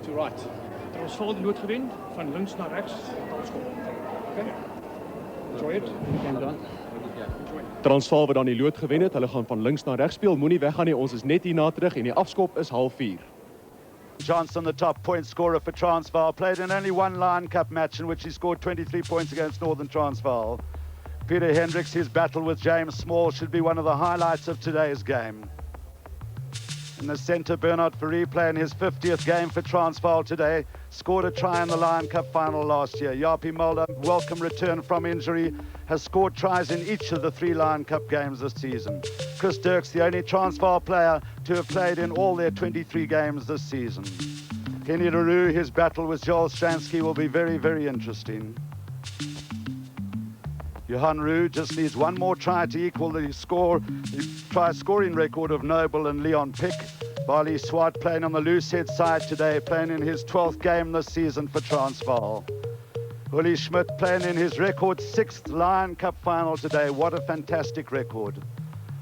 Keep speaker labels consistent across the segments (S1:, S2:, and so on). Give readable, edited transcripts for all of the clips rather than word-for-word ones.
S1: to right.
S2: Transvaal die lood gewen, van links naar rechts, talskop. Okay. Enjoy it.
S3: Transvaal wat dan die lood gewen het, hulle gaan van links na regs speel, moenie weggaan nie, ons is net hierna terug en die afskop is 3:30.
S4: Johnson, the top point scorer for Transvaal, played in only one Lion Cup match in which he scored 23 points against Northern Transvaal. Peter Hendricks, his battle with James Small should be one of the highlights of today's game. In the centre, Bernard Verreplay in his 50th game for Transvaal today, scored a try in the Lion Cup final last year. Jaapie Mulder, welcome return from injury, has scored tries in each of the 3 Lion Cup games this season. Chris Dirks, the only Transvaal player to have played in all their 23 games this season. Kenny LaRue, his battle with Joel Stransky will be very, very interesting. Johan Roux just needs one more try to equal the try scoring record of Noble and Leon Pick. Barley Swart playing on the loosehead side today, playing in his 12th game this season for Transvaal. Willie Schmidt playing in his record 6th Lion Cup final today. What a fantastic record.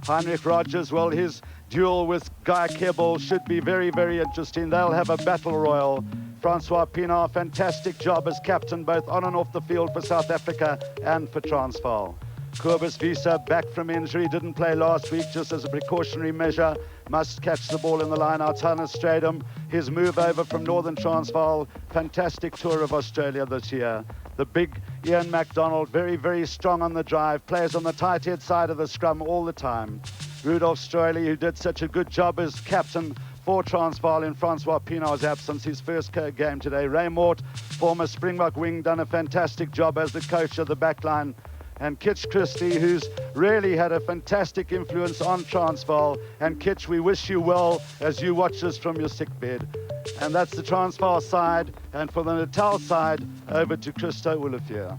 S4: Heinrich Rogers, well, his duel with Guy Kebbel should be very, very interesting. They'll have a battle royal. Francois Pinard, fantastic job as captain both on and off the field for South Africa and for Transvaal. Kobus Visa back from injury, didn't play last week just as a precautionary measure. Must catch the ball in the line out Hannes Stradum. His move over from Northern Transvaal, fantastic tour of Australia this year. The big Ian MacDonald, very, very strong on the drive, plays on the tight head side of the scrum all the time. Rudolf Stroily, who did such a good job as captain for Transvaal in Francois Pinard's absence, his first game today. Ray Mort, former Springbok wing, done a fantastic job as the coach of the backline. And Kitch Christie, who's really had a fantastic influence on Transvaal. And Kitch, we wish you well as you watch us from your sickbed. And that's the Transvaal side. And for the Natal side, over to Christo Olivier.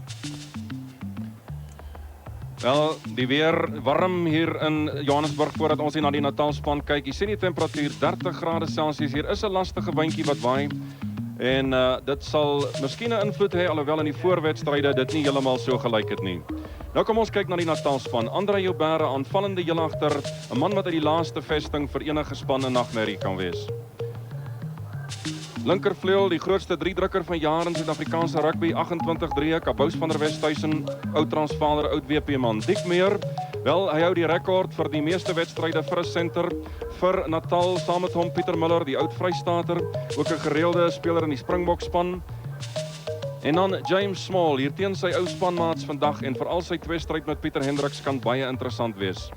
S5: Wel, die weer warm hier in Johannesburg voordat ons hier na die Natalspan kyk. Jy sien die temperatuur 30 grade Celsius. Hier is 'n lastige windjie wat waai. En dit sal miskien 'n invloed hê, alhoewel in die voorwedstryde dit nie heeltemal so gelyk het nie. Nou kom ons kyk na die Natalspan. Andre Joubert, aanvallende heel agter, 'n man wat uit die laaste vesting vir enige span 'n nagmerrie kan wees. Linkervleuel, die grootste 3-drukker van jaar in Suid-Afrikaanse rugby, 28-3, Kabous van der Westhuizen, oud Transvaaler, oud WP man. Dick Meer, wel, hy hou die rekord vir die meeste wedstryde vir 'n center vir Natal, saam met hom Pieter Miller, die oud Vrystater, ook 'n gereelde speler in die Springbok span. En dan James Small, hier teen sy ou spanmaats vandag en veral sy tweestryd met Pieter Hendricks kan baie interessant wees.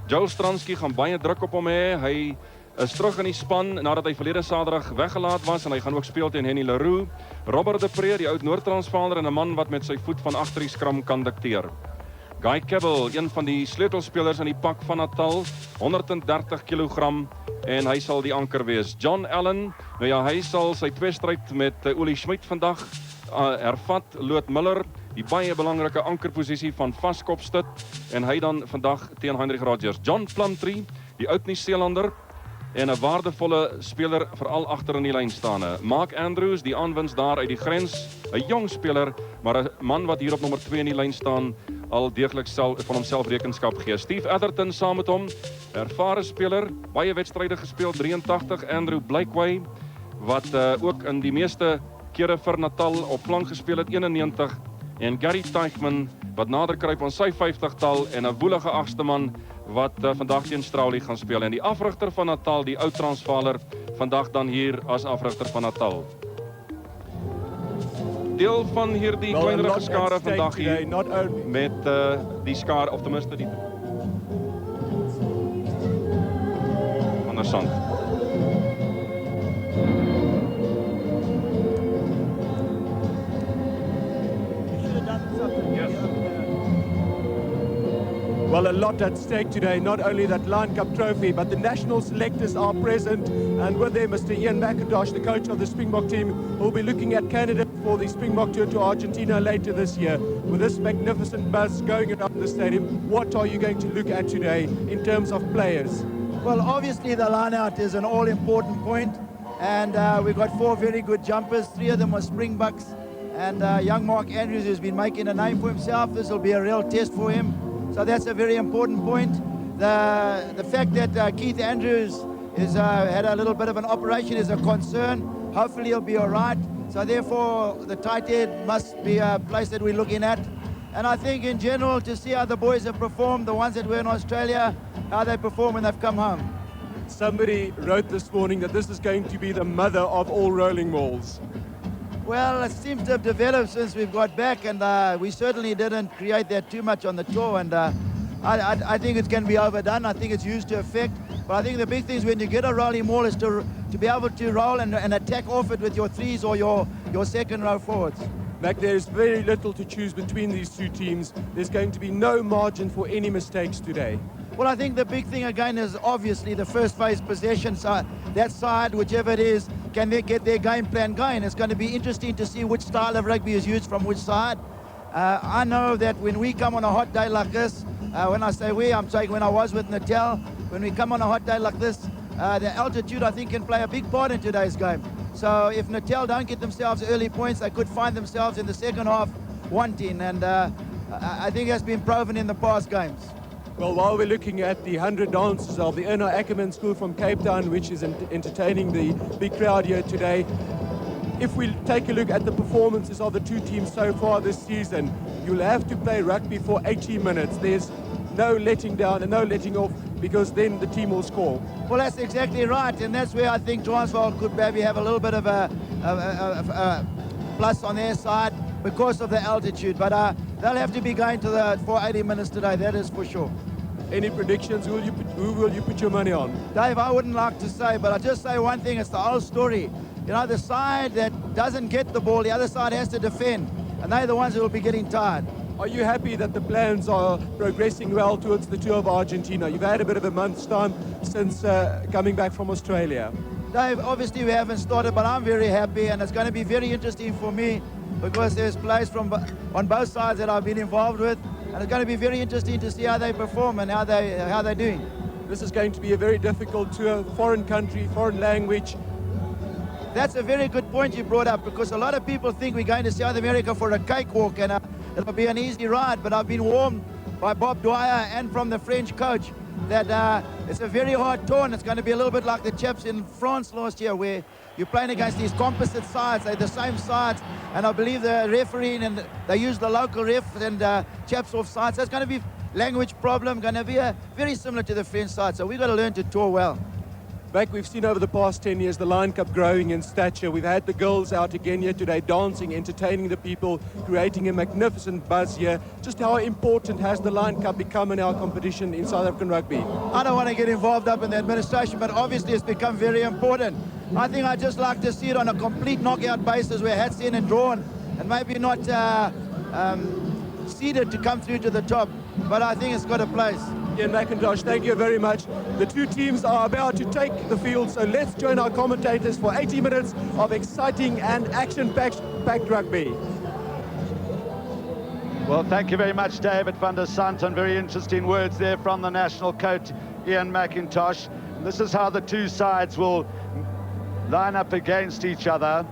S5: Joel Stransky gaan baie druk op hom hê. Hy is terug in die span nadat hy verlede Saterdag weggelaat was en hy gaan ook speel teen Henny Leroux. Robert de Pre, die oud Noord-Transvaaler en 'n man wat met sy voet van agter die skram kan dikteer. Guy Kebbel, een van die sleutelspelers in die pak van Natal, 130 kg en hy sal die anker wees. John Allen, nou ja, hy sal sy tweestryd met Olie Schmidt vandag hervat. Lood Miller, die baie belangrike ankerposisie van vaskopstit en hy dan vandag teen Heinrich Rogers. John Plumtree, die oud Nieu-Seelander en 'n waardevolle speler veral agter in die lyn staande. Mark Andrews, die aanwins daar uit die grens, 'n jong speler, maar 'n man wat hier op nommer 2 in die lyn staan, al deeglik van homself rekenskap gee. Steve Atherton saam met hom, ervare speler, baie wedstryde gespeel, 83. Andrew Blakeway, wat ook in die meeste kere vir Natal op flank gespeel het, 91. En Gary Teichman, wat nader kruip aan sy 50-tal en 'n woelige 8ste man, wat vandag teen Stroily gaan speel. En die afrigter van Natal, die oud Transvaaler, vandag dan hier as afrigter van Natal. Deel van hierdie kleinere skare vandag hier met die skare, of tenminste die van der Sand.
S3: Well, a lot at stake today, not only that Lion Cup trophy, but the national selectors are present, and with them Mr. Ian McIntosh, the coach of the Springbok team, who will be looking at candidates for the Springbok tour to Argentina later this year. With this magnificent buzz going around the stadium, what are you going to look at today in terms of players?
S6: Well, obviously the line-out is an all-important point, and we've got 4 very good jumpers. 3 of them are Springboks, and young Mark Andrews has been making a name for himself. This will be a real test for him. So that's a very important point. The fact that Keith Andrews has had a little bit of an operation is a concern, hopefully he'll be all right. So therefore, the tight end must be a place that we're looking at. And I think in general, to see how the boys have performed, the ones that were in Australia, how they perform when they've come home.
S3: Somebody wrote this morning that this is going to be the mother of all rolling balls.
S6: Well, it seems to have developed since we've got back, and we certainly didn't create that too much on the tour, and I think it's going to be overdone. I think it's used to effect, but I think the big thing is when you get a rolling ball is to be able to roll and attack off it with your threes or your second row forwards.
S3: Mac, there's very little to choose between these two teams. There's going to be no margin for any mistakes today.
S6: Well, I think the big thing again is obviously the first phase possession. So that side, whichever it is, can they get their game plan going? It's going to be interesting to see which style of rugby is used from which side. I know that when we come on a hot day like this, when I say we, I'm saying when I was with Natal, when we come on a hot day like this, the altitude, I think, can play a big part in today's game. So if Natal don't get themselves early points, they could find themselves in the second half wanting, and I think that's been proven in the past games.
S3: Well, while we're looking at the 100 dances of the Erna Ackerman School from Cape Town, which is entertaining the big crowd here today, if we take a look at the performances of the two teams so far this season, you'll have to play rugby for 80 minutes. There's no letting down and no letting off, because then the team will score.
S6: Well, that's exactly right, and that's where I think Transvaal could maybe have a little bit of a plus on their side because of the altitude, but they'll have to be going to for 80 minutes today, that is for sure.
S3: Any predictions? Who will you put your money on?
S6: Dave, I wouldn't like to say, but I'll just say one thing, it's the old story. You know, the side that doesn't get the ball, the other side has to defend, and they're the ones who will be getting tired.
S3: Are you happy that the plans are progressing well towards the tour of Argentina? You've had a bit of a month's time since coming back from Australia.
S6: Dave, obviously we haven't started, but I'm very happy, and it's going to be very interesting for me because there's players on both sides that I've been involved with, and it's going to be very interesting to see how they perform and how they're doing.
S3: This is going to be a very difficult tour, foreign country, foreign language.
S6: That's a very good point you brought up, because a lot of people think we're going to South America for a cakewalk and it'll be an easy ride, but I've been warned by Bob Dwyer and from the French coach that it's a very hard tour, and it's going to be a little bit like the chaps in France last year, where you're playing against these composite sides. They're the same sides, and I believe the refereeing, and they use the local ref and chaps off sides. So it's going to be language problem, going to be very similar to the French side. So we've got to learn to tour well.
S3: Back, we've seen over the past 10 years the Lion Cup growing in stature. We've had the girls out again here today, dancing, entertaining the people, creating a magnificent buzz here. Just how important has the Lion Cup become in our competition in South African rugby?
S6: I don't want to get involved up in the administration, but obviously it's become very important. I think I'd just like to see it on a complete knockout basis where hats in and drawn, and maybe not seeded to come through to the top, but I think it's got a place.
S3: Ian McIntosh, thank you very much. The two teams are about to take the field, so let's join our commentators for 80 minutes of exciting and action-packed rugby.
S4: Well, thank you very much, David van der Sant, and very interesting words there from the national coach, Ian McIntosh. This is how the two sides will line up against each other.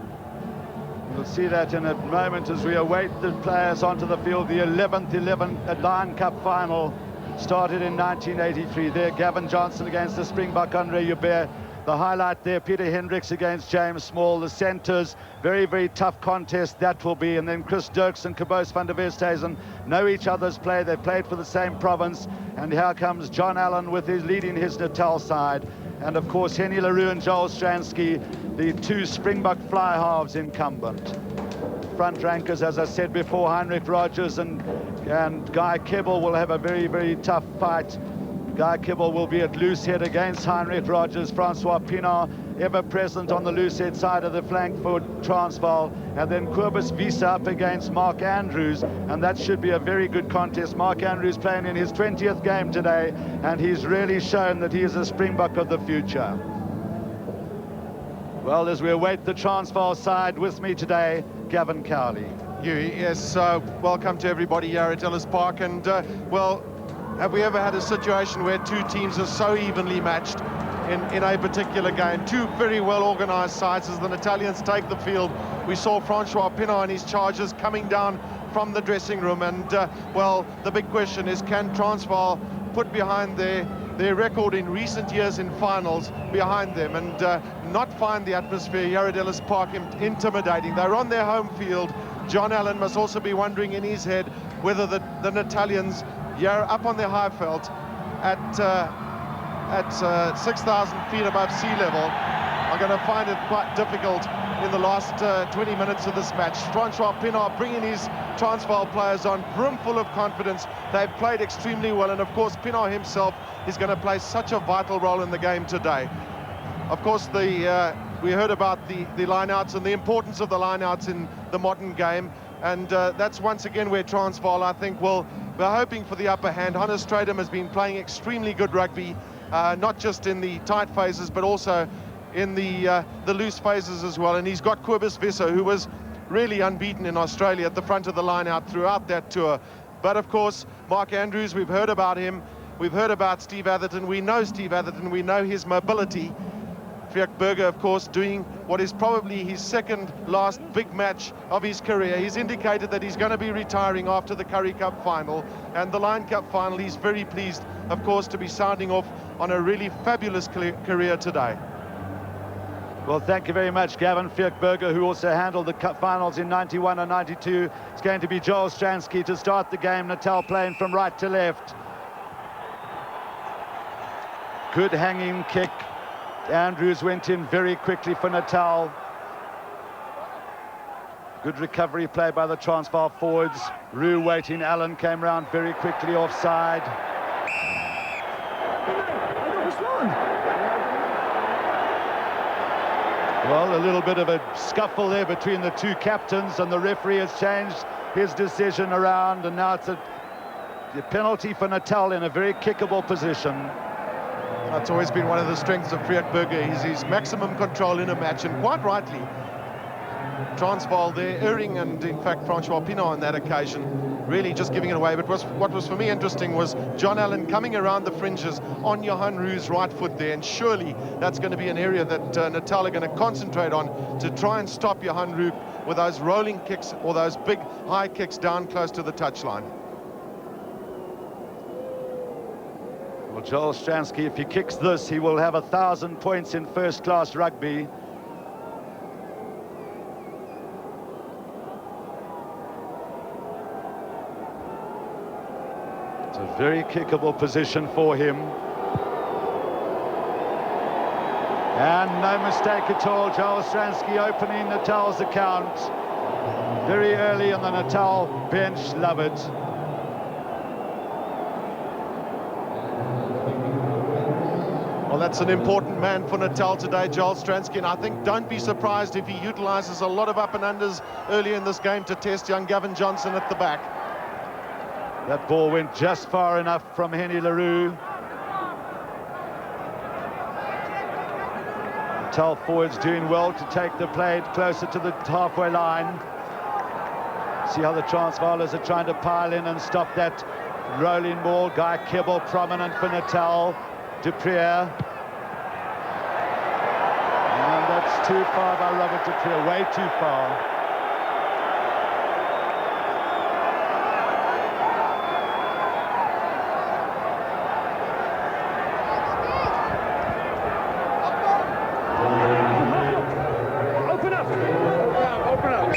S4: We'll see that in a moment as we await the players onto the field. The 11th Lion Cup final started in 1983. There, Gavin Johnson against the Springbok Andre Joubert. The highlight there, Peter Hendricks against James Small. The centres, very, very tough contest that will be. And then Chris Dirks and Caboose van der Westhuizen know each other's play. They played for the same province. And here comes John Allen with leading his Natal side. And of course, Henny LaRue and Joel Stransky, the two Springbok fly halves incumbent. Front rankers, as I said before, Heinrich Rogers and Guy Kibble will have a very, very tough fight. Guy Kibble will be at loose head against Heinrich Rogers. Francois Pienaar, ever present on the loose head side of the flank for Transvaal. And then Kobus Wiese up against Mark Andrews. And that should be a very good contest. Mark Andrews playing in his 20th game today, and he's really shown that he is a Springbok of the future. Well, as we await the Transvaal side, with me today, Gavin Cowley.
S1: Yes, welcome to everybody here at Ellis Park. And, well, have we ever had a situation where two teams are so evenly matched in a particular game? Two very well-organized sides as the Italians take the field. We saw Francois Pienaar and his charges coming down from the dressing room. And, well, the big question is, can Transvaal put behind their their record in recent years in finals behind them and not find the atmosphere here at Ellis Park intimidating. They're on their home field. John Allen must also be wondering in his head whether the Natalians here up on their high felt at 6,000 feet above sea level are going to find it quite difficult in the last 20 minutes of this match. Transvaal Pienaar bringing his Transvaal players on, brimful of confidence. They've played extremely well, and of course Pienaar himself is going to play such a vital role in the game today. Of course, we heard about the lineouts and the importance of the lineouts in the modern game, and that's once again where Transvaal, I think, we're hoping for the upper hand. Hannes Strydom has been playing extremely good rugby, not just in the tight phases, but also in the loose phases as well. And he's got Kobus Visso, who was really unbeaten in Australia at the front of the line out throughout that tour. But of course, Mark Andrews, we've heard about him. We've heard about Steve Atherton. We know Steve Atherton. We know his mobility. Friek Burger, of course, doing what is probably his second last big match of his career. He's indicated that he's going to be retiring after the Currie Cup final and the Lion Cup final. He's very pleased, of course, to be sounding off on a really fabulous career today.
S4: Well, thank you very much, Gavin Fierkberger, who also handled the cup finals in 91 and 92. It's going to be Joel Stransky to start the game. Natal playing from right to left. Good hanging kick. Andrews went in very quickly for Natal. Good recovery play by the Transvaal forwards. Rue waiting. Allen came round very quickly offside. Well, a little bit of a scuffle there between the two captains, and the referee has changed his decision around, and now it's a penalty for Natal in a very kickable position.
S1: That's always been one of the strengths of Friek Burger, is his maximum control in a match, and quite rightly, Transvaal there erring, and in fact Transvaal Pienaar on that occasion really just giving it away. But what was for me interesting was John Allen coming around the fringes on Johan Rue's right foot there, and surely that's going to be an area that Natal are going to concentrate on to try and stop Johan Rue with those rolling kicks or those big high kicks down close to the touchline.
S4: Well, Joel Stransky, if he kicks this, he will have 1,000 points in first-class rugby. It's a very kickable position for him. And no mistake at all, Joel Stransky opening Natal's account. Very early on the Natal bench, love it.
S1: Well, that's an important man for Natal today, Joel Stransky, and I think don't be surprised if he utilises a lot of up and unders early in this game to test young Gavin Johnson at the back.
S4: That ball went just far enough from Henny LaRue. Natal forwards doing well to take the play closer to the halfway line. See how the Transvaalers are trying to pile in and stop that rolling ball. Guy Kibble prominent for Natal. Duprier. And that's too far by Robert Duprier, way too far.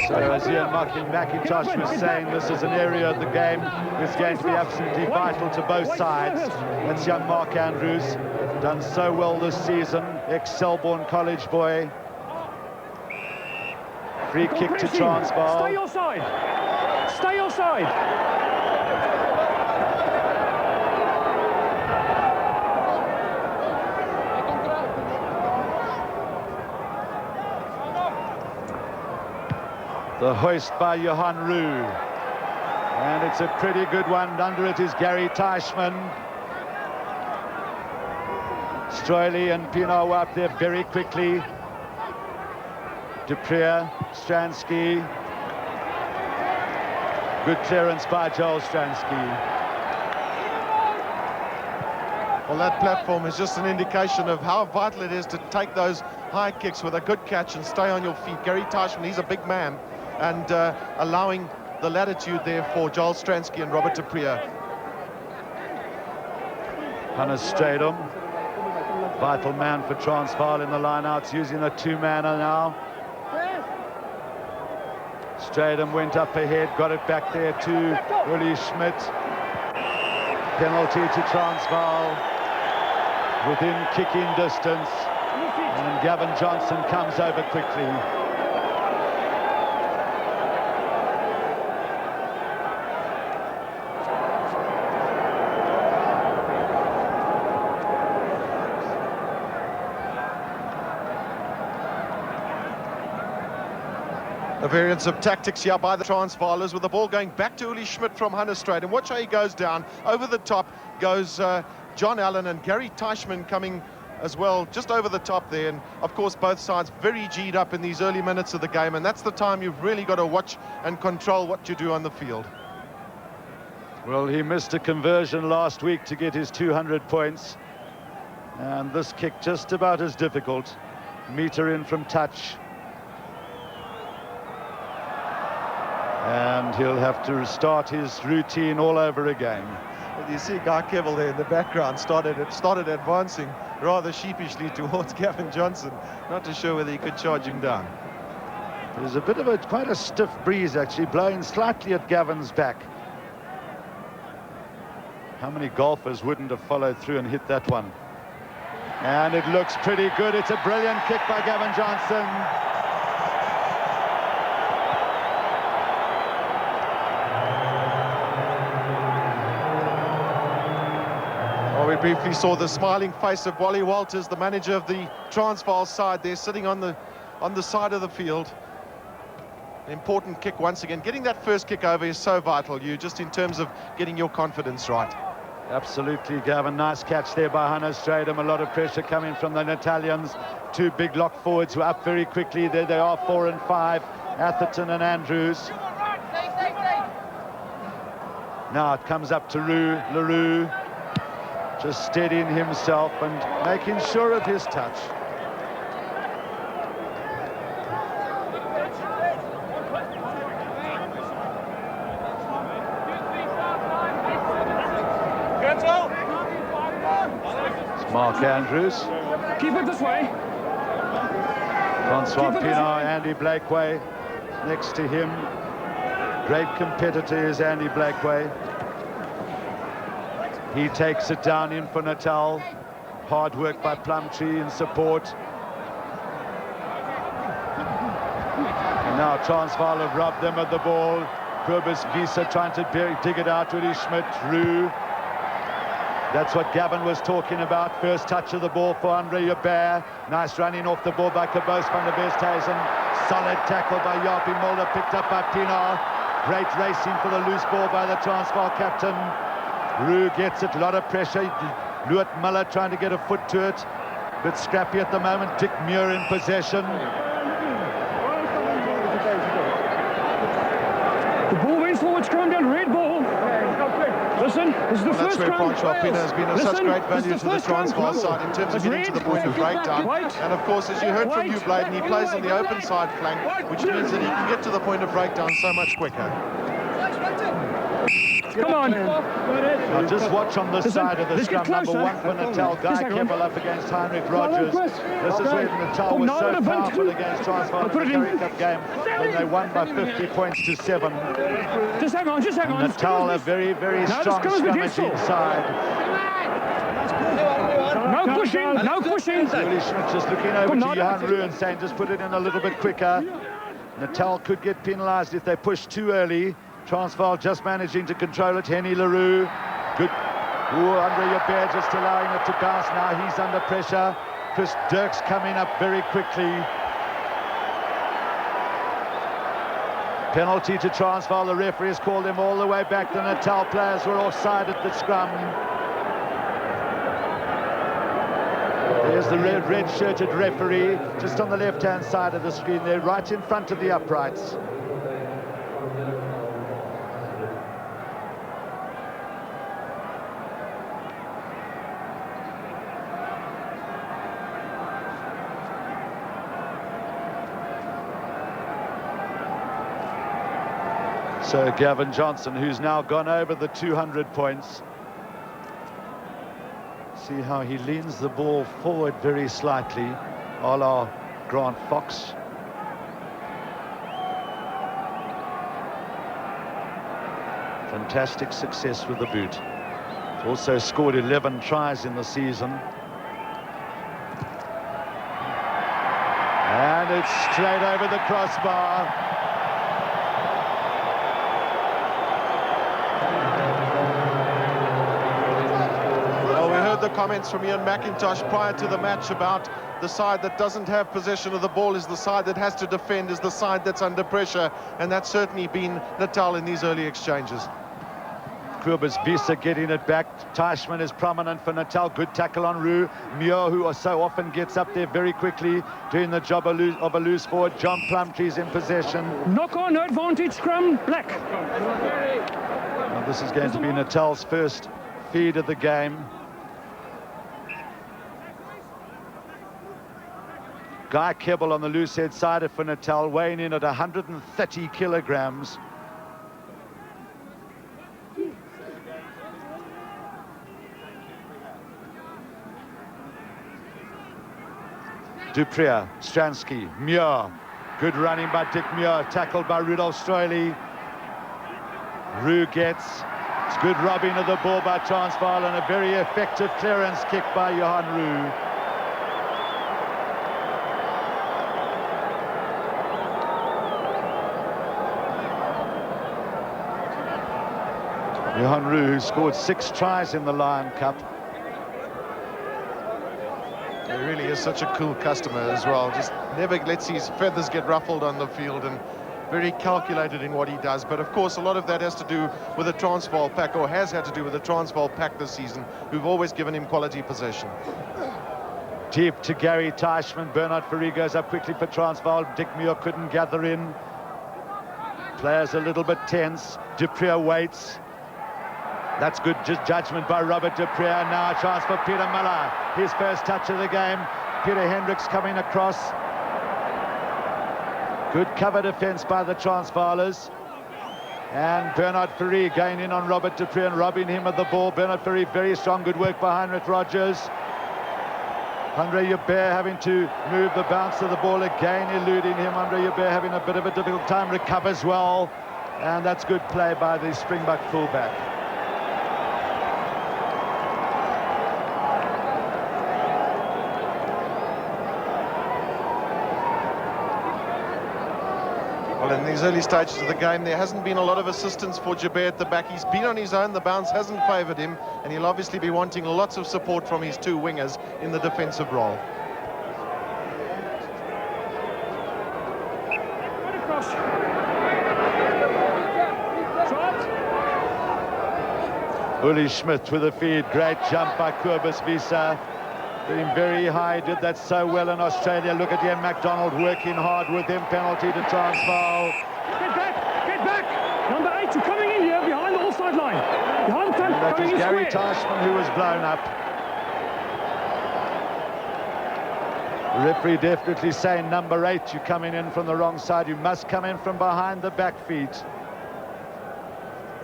S4: So as Ian McIntosh was saying, this is an area of the game that's going to be absolutely vital to both sides. That's young Mark Andrews, done so well this season, ex-Selborne College boy. Free kick to Transvaal.
S2: Stay your side. Stay your side.
S4: The hoist by Johan Rue. And it's a pretty good one. Under it is Gary Teichmann. Stroili and Pienaar were up there very quickly. Duprier, Stransky. Good clearance by Joel Stransky.
S1: Well, that platform is just an indication of how vital it is to take those high kicks with a good catch and stay on your feet. Gary Teichmann, he's a big man, and allowing the latitude there for Joel Stransky and Robert Duprier.
S4: Hannes Stradom, vital man for Transvaal in the lineouts, using a two-manner now. Stradom went up ahead, got it back there to Uli Schmidt. Penalty to Transvaal, within kicking distance, and Gavin Johnson comes over quickly.
S1: A variance of tactics here by the Transvaalers, with the ball going back to Uli Schmidt from Hannes Stradom. Watch how he goes down. Over the top goes John Allen, and Gary Teichmann coming as well, just over the top there. And of course, both sides very G'd up in these early minutes of the game, and that's the time you've really got to watch and control what you do on the field.
S4: Well, he missed a conversion last week to get his 200 points, and this kick just about as difficult. Meter in from touch. And he'll have to restart his routine all over again.
S1: And you see Guy Kevill there in the background started advancing rather sheepishly towards Gavin Johnson, not too sure whether he could charge him down.
S4: There's a bit of quite a stiff breeze actually blowing slightly at Gavin's back. How many golfers wouldn't have followed through and hit that one? And it looks pretty good. It's a brilliant kick by Gavin Johnson.
S1: Well, we briefly saw the smiling face of Wally Walters, the manager of the Transvaal side there, sitting on the side of the field. An important kick once again. Getting that first kick over is so vital, just in terms of getting your confidence right.
S4: Absolutely, Gavin. Nice catch there by Hannes Stradom. A lot of pressure coming from the Natalians. Two big lock forwards who are up very quickly. There they are, 4 and 5, Atherton and Andrews. Now it comes up to LaRue, just steadying himself and making sure of his touch. Mark Andrews.
S2: Keep it this way.
S4: Francois Pienaar, Andy Blakeway next to him. Great competitor is Andy Blakeway. He takes it down in for Natal. Hard work by Plumtree in support. And now Transvaal have robbed them of the ball. Kobus Visa trying to dig it out. Uli Schmidt, Roo. That's what Gavin was talking about. First touch of the ball for Andre Jabeur. Nice running off the ball by Kobus van der Westhuizen. Solid tackle by Jaapie Mulder, picked up by Pienaar. Great racing for the loose ball by the Transvaal captain. Roo gets it, a lot of pressure. Luat Muller trying to get a foot to it. Bit scrappy at the moment. Dick Muir in possession.
S2: The ball went forward, scrum down, red ball. Listen, this is the first
S1: That's where
S2: scrum.
S1: Francois Pienaar has been of such great value to the Transvaal side in terms of getting to the point of breakdown. And of course, as you heard from you, Bladen, he plays on the open side flank, which means that he can get to the point of breakdown so much quicker.
S2: Come on.
S4: Now just watch on this side of the scrum. Number 1 for Natal, Guy Kevill up against Heinrich Rogers. This is where Natal was so powerful against Transvaal in the Currie Cup game when they won by 50 points to 7.
S2: Just hang on, just hang on.
S4: Natal a very, very strong scrummaging side.
S2: No pushing, no pushing.
S4: Uli Schmidt just looking over to Johan Roo and saying just put it in a little bit quicker. Natal could get penalised if they push too early. Transvaal just managing to control it. Henny LaRue, good. Andre Jabeur just allowing it to bounce. Now he's under pressure. Chris Dirks coming up very quickly. Penalty to Transvaal. The referee has called them all the way back. The Natal players were offside at the scrum. There's the red-shirted referee just on the left-hand side of the screen there, right in front of the uprights. So Gavin Johnson, who's now gone over the 200 points. See how he leans the ball forward very slightly, a la Grant Fox. Fantastic success with the boot. He's also scored 11 tries in the season. And it's straight over the crossbar.
S1: Well, we heard the comments from Ian McIntosh prior to the match about the side that doesn't have possession of the ball is the side that has to defend, is the side that's under pressure, and that's certainly been Natal in these early exchanges.
S4: Kobus Wiese getting it back. Teichmann is prominent for Natal. Good tackle on Roux. Muir, who so often gets up there very quickly, doing the job of a loose forward. John Plumtree's in possession.
S2: Knock on, no advantage, scrum, black.
S4: Now, this is going to be Natal's first feed of the game. Guy Kebble on the loose head side for Natal, weighing in at 130 kilograms. Dupree, Stransky, Muir. Good running by Dick Muir, tackled by Rudolf Stroili. Roux gets, it's good robbing of the ball by Transvaal and a very effective clearance kick by Johan Roux. Johan Roux, who scored 6 tries in the Lion Cup.
S1: He really is such a cool customer as well. Just never lets his feathers get ruffled on the field and very calculated in what he does. But of course, a lot of that has to do with the Transvaal pack, or has had to do with the Transvaal pack this season, who've always given him quality possession.
S4: Deep to Gary Teichmann. Bernard Fourie goes up quickly for Transvaal. Dick Muir couldn't gather in. Players a little bit tense. Dupree waits. That's good judgment by Robert Dupree. Now a chance for Peter Miller. His first touch of the game. Peter Hendricks coming across. Good cover defence by the Transvaalers. And Bernard Fourie going in on Robert Dupree and robbing him of the ball. Bernard Fourie, very strong, good work by Heinrich Rogers. Andre Joubert having to move the bounce of the ball again, eluding him. Andre Joubert having a bit of a difficult time, recovers well. And that's good play by the Springbok fullback.
S1: Well, in these early stages of the game, there hasn't been a lot of assistance for Joubert at the back. He's been on his own, the bounce hasn't favoured him, and he'll obviously be wanting lots of support from his 2 wingers in the defensive role.
S4: Uli Schmidt with a feed, great jump by Kobus Wiese. Being very high, did that so well in Australia. Look at Ian MacDonald working hard with him. Penalty to Transvaal.
S2: Get back, get back. Number 8, you're coming in here behind the offside line. Behind the tank,
S4: That
S2: coming
S4: is
S2: in
S4: Gary
S2: square.
S4: Teichmann who was blown up. The referee definitely saying number 8, you're coming in from the wrong side. You must come in from behind the back feet.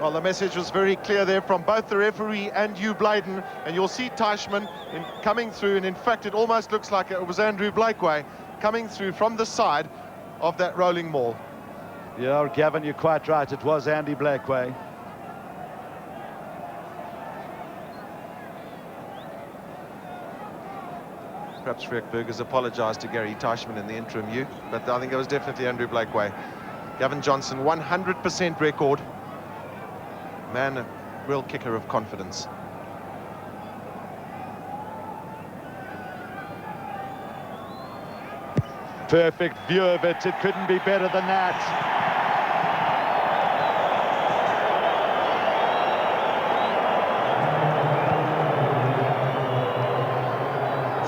S1: Well, the message was very clear there from both the referee and Hugh Bladen, and you'll see Teichmann coming through, and in fact it almost looks like it was Andrew Blakeway coming through from the side of that rolling maul.
S4: Yeah, Gavin, you're quite right, it was Andy Blakeway.
S1: Perhaps Rick Burgers apologised to Gary Teichmann in the interim, Hugh, but I think it was definitely Andrew Blakeway. Gavin Johnson, 100% record. Man, a real kicker of confidence.
S4: Perfect view of it. It couldn't be better than that.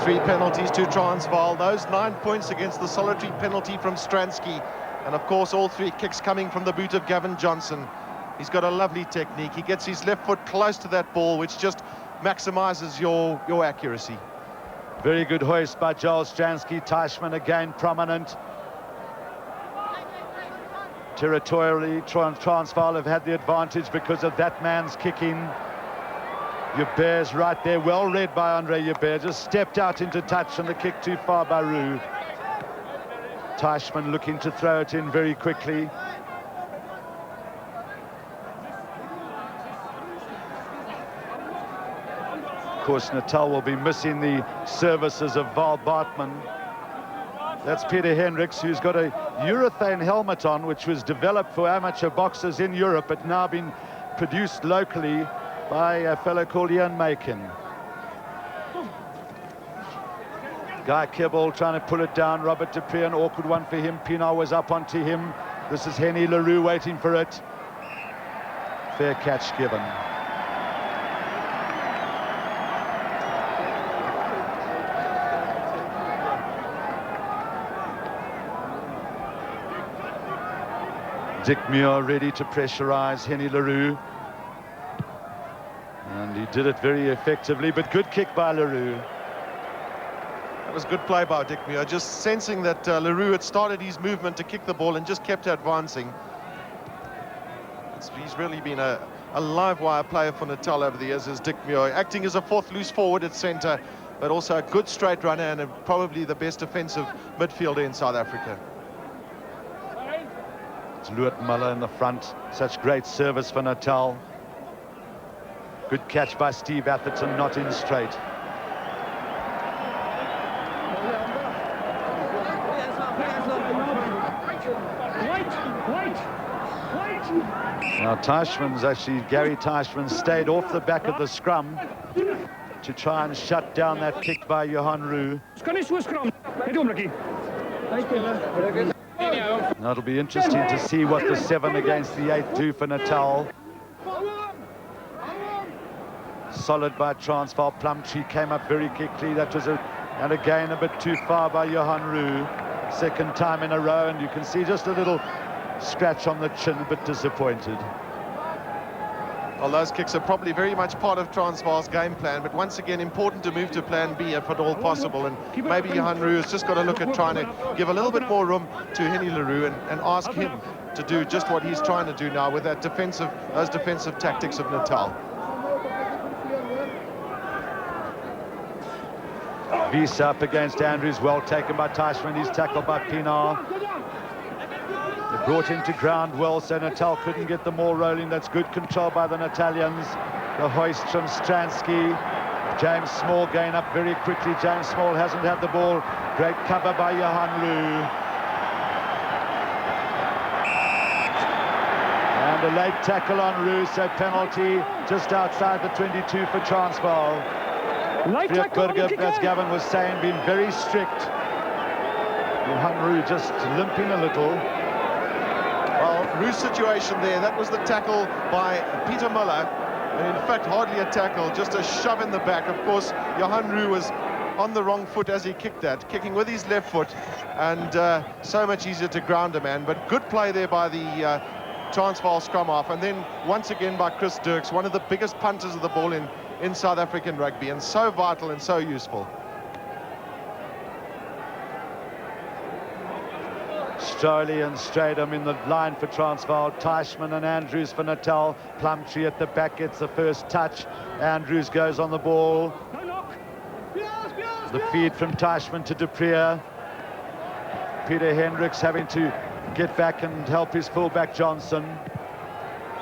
S1: Three penalties to Transvaal. Those 9 points against the solitary penalty from Stransky. And of course, all 3 kicks coming from the boot of Gavin Johnson. He's got a lovely technique. He gets his left foot close to that ball, which just maximizes your accuracy.
S4: Very good hoist by Joel Stransky. Teichmann again prominent. Territorially, Transvaal have had the advantage because of that man's kicking. Hubert's right there, well read by Andre Hubert, just stepped out into touch and the kick too far by Roux. Teichmann looking to throw it in very quickly. Of course, Natal will be missing the services of Val Bartman. That's Peter Hendricks, who's got a urethane helmet on, which was developed for amateur boxers in Europe, but now been produced locally by a fellow called Ian Makin. Guy Kebble trying to pull it down. Robert Dupree, an awkward one for him. Pienaar was up onto him. This is Henny Leroux waiting for it. Fair catch given. Dick Muir ready to pressurize Henny Leroux. And he did it very effectively, but good kick by Leroux.
S1: That was good play by Dick Muir, just sensing that Leroux had started his movement to kick the ball and just kept advancing. He's really been a live wire player for Natal over the years, as Dick Muir, acting as a fourth loose forward at centre, but also a good straight runner and probably the best offensive midfielder in South Africa.
S4: It's Luert Muller in the front. Such great service for Natal. Good catch by Steve Atherton, not in straight. Now Teichmann's actually, Gary Teichmann stayed off the back of the scrum to try and shut down that kick by Johan Roux. Now it'll be interesting to see what the 7 against the 8 do for Natal. Solid by Transvaal. Plumtree came up very quickly. That was and again a bit too far by Johan Roux. Second time in a row, and you can see just a little scratch on the chin, a bit disappointed.
S1: Well, those kicks are probably very much part of Transvaal's game plan, but once again, important to move to plan B if at all possible. And maybe Johan Roux has just got to look at trying to give a little bit more room to Henny Leroux and ask him to do just what he's trying to do now with that those defensive tactics of Natal.
S4: Visa up against Andrews, well taken by Teichmann. He's tackled by Pienaar. They brought into ground well, so Natal couldn't get the ball rolling. That's good control by the Natalians. The hoist from Stransky. James Small gain up very quickly. James Small hasn't had the ball. Great cover by Johan Roux. And a late tackle on Roux, so penalty just outside the 22 for Transvaal. Burger, as Gavin was saying, been very strict. Johan Roux just limping a little.
S1: Well, Roux's situation there, that was the tackle by Peter Muller. And in fact, hardly a tackle, just a shove in the back. Of course, Johan Roux was on the wrong foot as he kicked that, kicking with his left foot, and so much easier to ground a man. But good play there by the Transvaal scrum half, and then once again by Chris Dirks, one of the biggest punters of the ball in South African rugby, and so vital and so useful.
S4: Stroley and Stradham in the line for Transvaal. Teichmann and Andrews for Natal. Plumtree at the back gets the first touch. Andrews goes on the ball. The feed from Teichmann to Dupree. Peter Hendricks having to get back and help his fullback Johnson.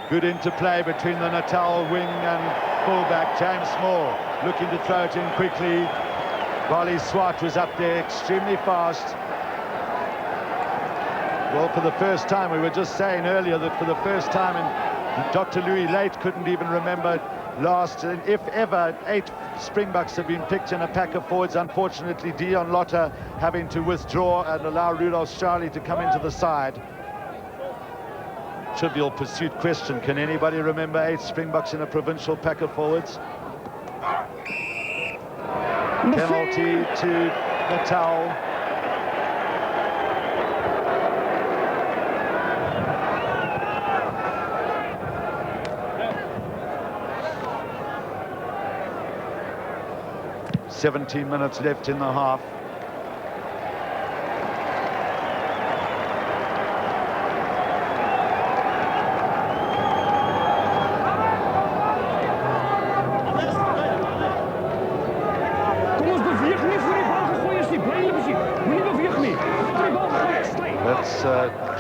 S4: Good interplay between the Natal wing and fullback James Small, looking to throw it in quickly. Bali Swart was up there extremely fast. Well, for the first time, we were just saying earlier that for the first time, and Dr. Louis Late couldn't even remember last, if ever, 8 Springboks have been picked in a pack of forwards. Unfortunately, Dion Lotter having to withdraw and allow Rudolph Charlie to come into the side. Trivial pursuit question, can anybody remember 8 Springboks in a provincial pack of forwards? Penalty to Natal. "17 minutes left in the half."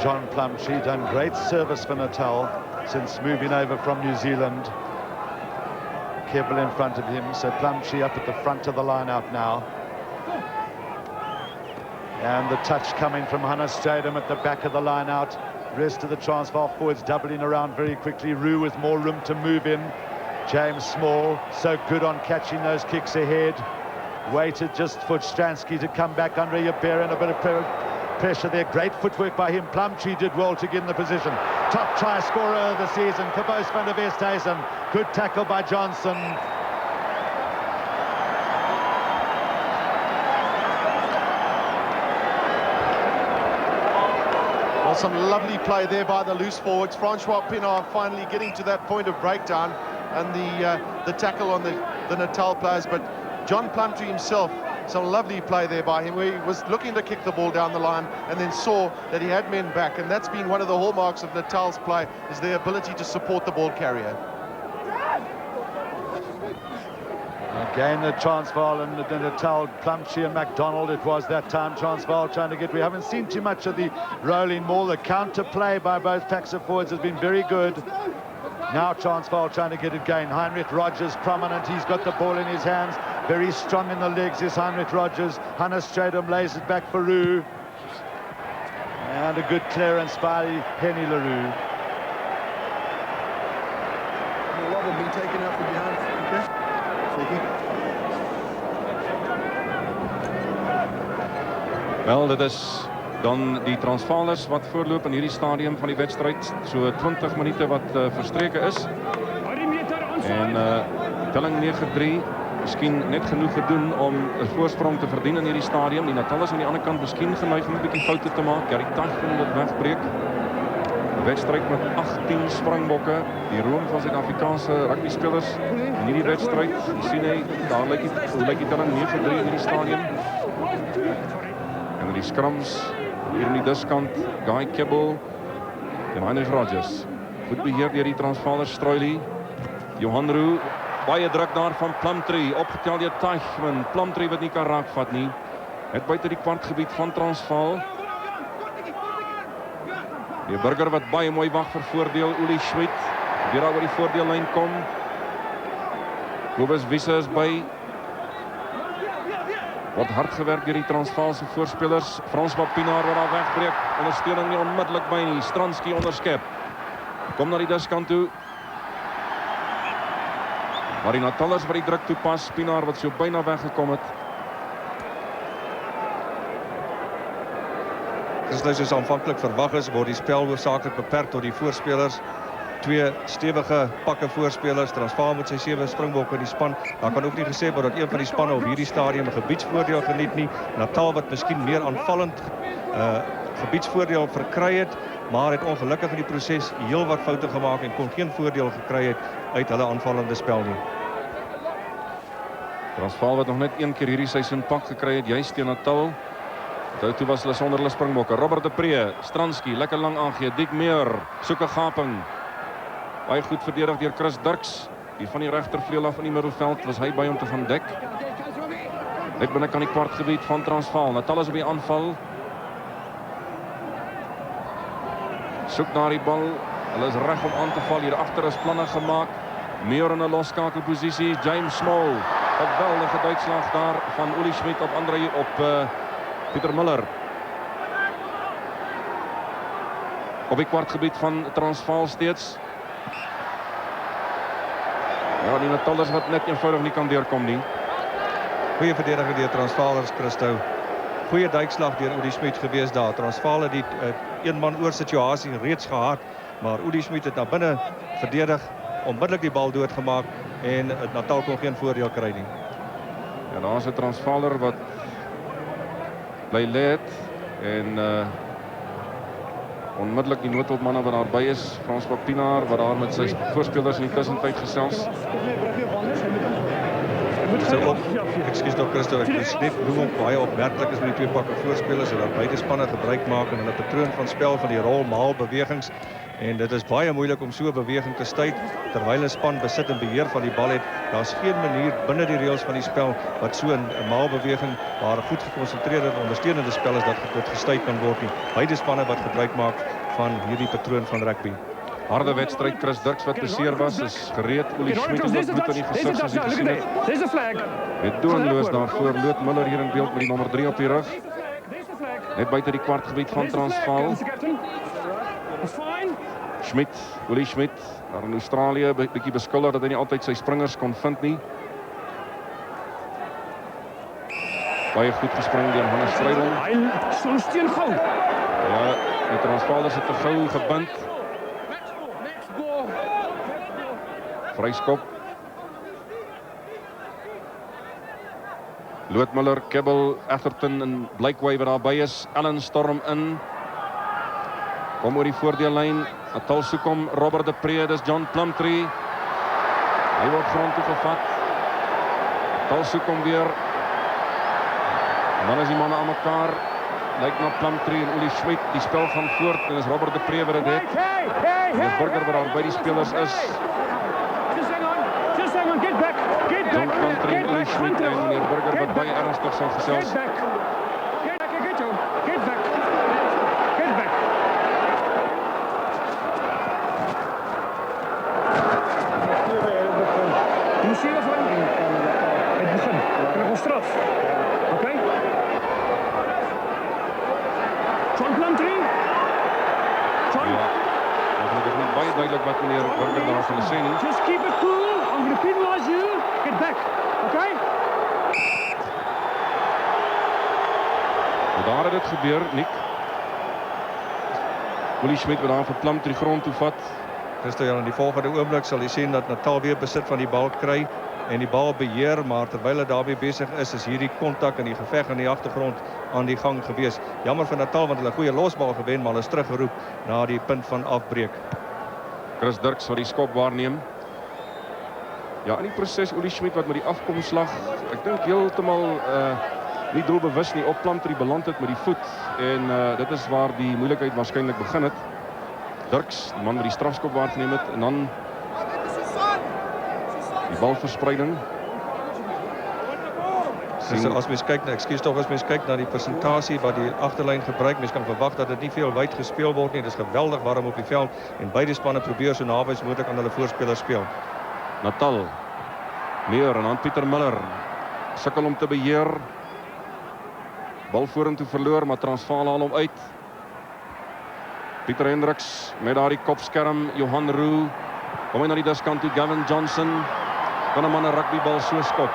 S4: John Plumtree, done great service for Natal since moving over from New Zealand. Kebble in front of him, so Plumtree up at the front of the line-out now. And the touch coming from Hannes Stradum at the back of the line-out. Rest of the Transvaal forwards doubling around very quickly. Roo with more room to move in. James Small, so good on catching those kicks ahead. Waited just for Stransky to come back under Yabera, and a bit of pressure there. Great footwork by him. Plumtree did well to get in the position. Top try scorer of the season, Caboose van der Westhuizen. Good tackle by Johnson.
S1: Well, some lovely play there by the loose forwards. Francois Pinard finally getting to that point of breakdown, and the tackle on the Natal players. But John Plumtree himself, some lovely play there by him, where he was looking to kick the ball down the line and then saw that he had men back, and that's been one of the hallmarks of Natal's play, is their ability to support the ball carrier.
S4: Again, the Transvaal and the Natal, Plumtree and MacDonald, it was that time. Transvaal trying to get, we haven't seen too much of the rolling maul. The counter play by both packs of forwards has been very good. Now Transvaal trying to get it going. Heinrich Rogers prominent, he's got the ball in his hands. Very strong in the legs is Heinrich Rogers. Hannes Stradum lays it back for Roo. And a good clearance by Henny LaRue.
S3: A lot of being taken out from behind.
S5: Wel, dit is dan die Transvaalers wat voorloop in hierdie stadium van die wedstrijd. So 20 minute wat verstreken is. En telling 9-3. Misschien net genoeg gedoen om een voorsprong te verdienen in hierdie stadium. Die Natalers aan die andere kant misschien geneigd om een beetje fouten te maken. Gary Tyson dat wegbreek. Een wedstrijd met 18 sprangbokken. Die roem van Zuid-Afrikaanse rugbyspelers in hierdie wedstrijd. Je ziet hy, daar lijkt die telling 9-3 in hierdie stadium. En die scrums hier in die diskant. Guy Kebble en Heinrich Rogers. Goed beheer deur die Transvaalers. Struilie. Johan Roo. Baie druk daar van Plumtree, opgetel deur Teichman. Plumtree wat nie kan raakvat nie. Net buite die kwartgebied van Transvaal. Die burger wat baie mooi wag vir voordeel, Uli Schmidt. Weer daar oor die voordeellyn kom. Kobus Wiese is by. Word hard gewerk deur die Transvaalse voorspelers. Francois Pinard wat daar wegbreek. Ondersteuning nie onmiddellik by nie. Stransky onderskep. Kom na die diskant toe. Maar die Natalers wat die druk toepas, Pinard wat so byna weggekom het.
S7: Soos aanvanklik verwag is, word die spel hoofsaaklik beperk tot die voorspelers. Twee stewige pakke voorspelers. Transvaal met sy 7 springbokke in die span. Daar kan ook nie gesê word dat een van die spanne op hierdie stadium 'n gebiedsvoordeel geniet nie. Natal wat miskien meer aanvallend gebiedsvoordeel verkry het, maar het ongelukkig in die proses heel wat foute gemaak en kon geen voordeel gekry het uit hulle aanvallende spel nie.
S5: Transvaal wat nog net een keer hierdie seisoen pak gekry het, juist teen Natal. Toe was hulle sonder hulle springbokke. Robert de Pre, Stransky, lekker lang aangee. Dick Meer, soek 'n gaping. Baie goed verdedig deur Chris Dirks. Hier van die regtervleuel af in die middelveld was hy by om te gaan dek. Net binne kan die kwartgebied van Transvaal. Natal is op die aanval. Soek na die bal. Hulle is reg om aan te val. Hier agter is planne gemaak. Meer in 'n loskakelposisie. James Small. 'n geweldige duikslag daar van Uli Schmidt op Andre op Pieter Miller. Op die kwartgebied van Transvaal steeds. Ja, die Natalers wat net eenvoudig nie kan deurkom nie.
S7: Goeie verdediging deur Transvaalers, Christo. Goeie duikslag deur Uli Schmidt gewees daar. Transvaal het die een-man oor situasie reeds gehad, maar Uli Schmidt het na binne verdedig, onmiddellik die bal doodgemaak en Natal kon geen voordeel kry nie.
S5: Ja, daar is 'n Transvaaler wat bly lê en onmiddellik die noodhulpmanne wat daarby is, Francois Pinard wat daar met sy voorspelers in die tussentyd gesels.
S7: Ekskuus tog Christo, ek is net hoe baie opmerklik is met die twee pakke voorspelers, dat beide spanne gebruik maak en 'n patroon van spel van die rol maal bewegings En dit is baie moeilik om so 'n beweging te stuit terwyl 'n span besit en beheer van die bal het. Daar's geen manier binne die reëls van die spel wat so 'n maalbeweging waar 'n goed gekonsentreerde en ondersteunende spel is dat dit gestuit kan word nie. Beide spanne wat gebruik maak van hierdie patroon van rugby.
S5: Harde wedstryd. Chris Dirks wat beseer was, is gereed. Ollie Schmidt het bloed in die gesig soos jy gesien het.
S2: There's a flag.
S5: Met doenloos daarvoor. Loot Muller hier in beeld met die nommer 3 op die rug. Net buite die kwartgebied van Transvaal. Schmidt, Ollie Schmidt, daar in Australië, bietjie beskuldig dat hy nie altyd sy springers kon vind nie. Baie goed gespring deur Hannes Strydom.
S2: Hy staan steengou.
S5: Ja, die Transvaalers het te gou gebind. Vryskop. Loodmuller, Kebbel, Atherton en Blakeway wat daarby is. Allen storm in. Kom oor die voordeellyn. Natal soek hom. Robert de Pre, dis John Plumtree. Hy word grond toe gevat. Natal soek hom weer. En dan is die manne aan mekaar. Lyk na Plumtree en Ollie Schmidt. Die spel gaan voort en is Robert de Pre wat dit het. Die burger wat daar by die spelers is.
S2: Get back.
S5: John Plumtree en Ollie Schmidt en meneer Burger wat baie ernstig sal gesels.
S2: Get back. Jy sien of het begin. Kan ons straf. Okay? John Plumtree.
S5: Dit is nie baie duidelik wat meneer Burger daar gaan sê nie.
S2: Just keep it cool. I'm going to penalize you. Get back. Okay?
S5: Daar het dit gebeur, Nick. Ollie Schmidt wat daar vir Plumtree grond toe vat.
S7: Christo, in die volgende oomblik sal jy sien dat Natal weer besit van die bal kry en die bal beheer, maar terwyl hulle daarmee besig is hierdie kontak en die geveg in die agtergrond aan die gang gewees. Jammer vir Natal want hulle 'n goeie losbal gewen, maar hulle is teruggeroep na die punt van afbreek.
S5: Chris Dirks wat die skop waarneem. Ja, in die proses Ollie Schmidt wat met die afkomslag, ek dink heeltemal nie doelbewus nie op Plumtree beland het met die voet en dit is waar die moeilikheid waarskynlik begin het. Dirks, die man met die strafskop waargeneem het en dan die balverspreiding.
S7: As mens kyk, as mens kyk na die persentasie wat die agterlyn gebruik, mens kan verwag dat dit nie veel wyd gespeel word nie. Dit is geweldig warm op die veld en beide spanne probeer so naby as moontlik aan hulle voorspelers speel.
S5: Natal, meer en dan Pieter Miller, sukkel om te beheer. Bal vorentoe verloor, maar Transvaal haal hom uit. Pieter Hendricks met daardie kopskerm, Johan Roux, kom hy na die diskant toe, Gavin Johnson, kan 'n man 'n rugbybal so skop.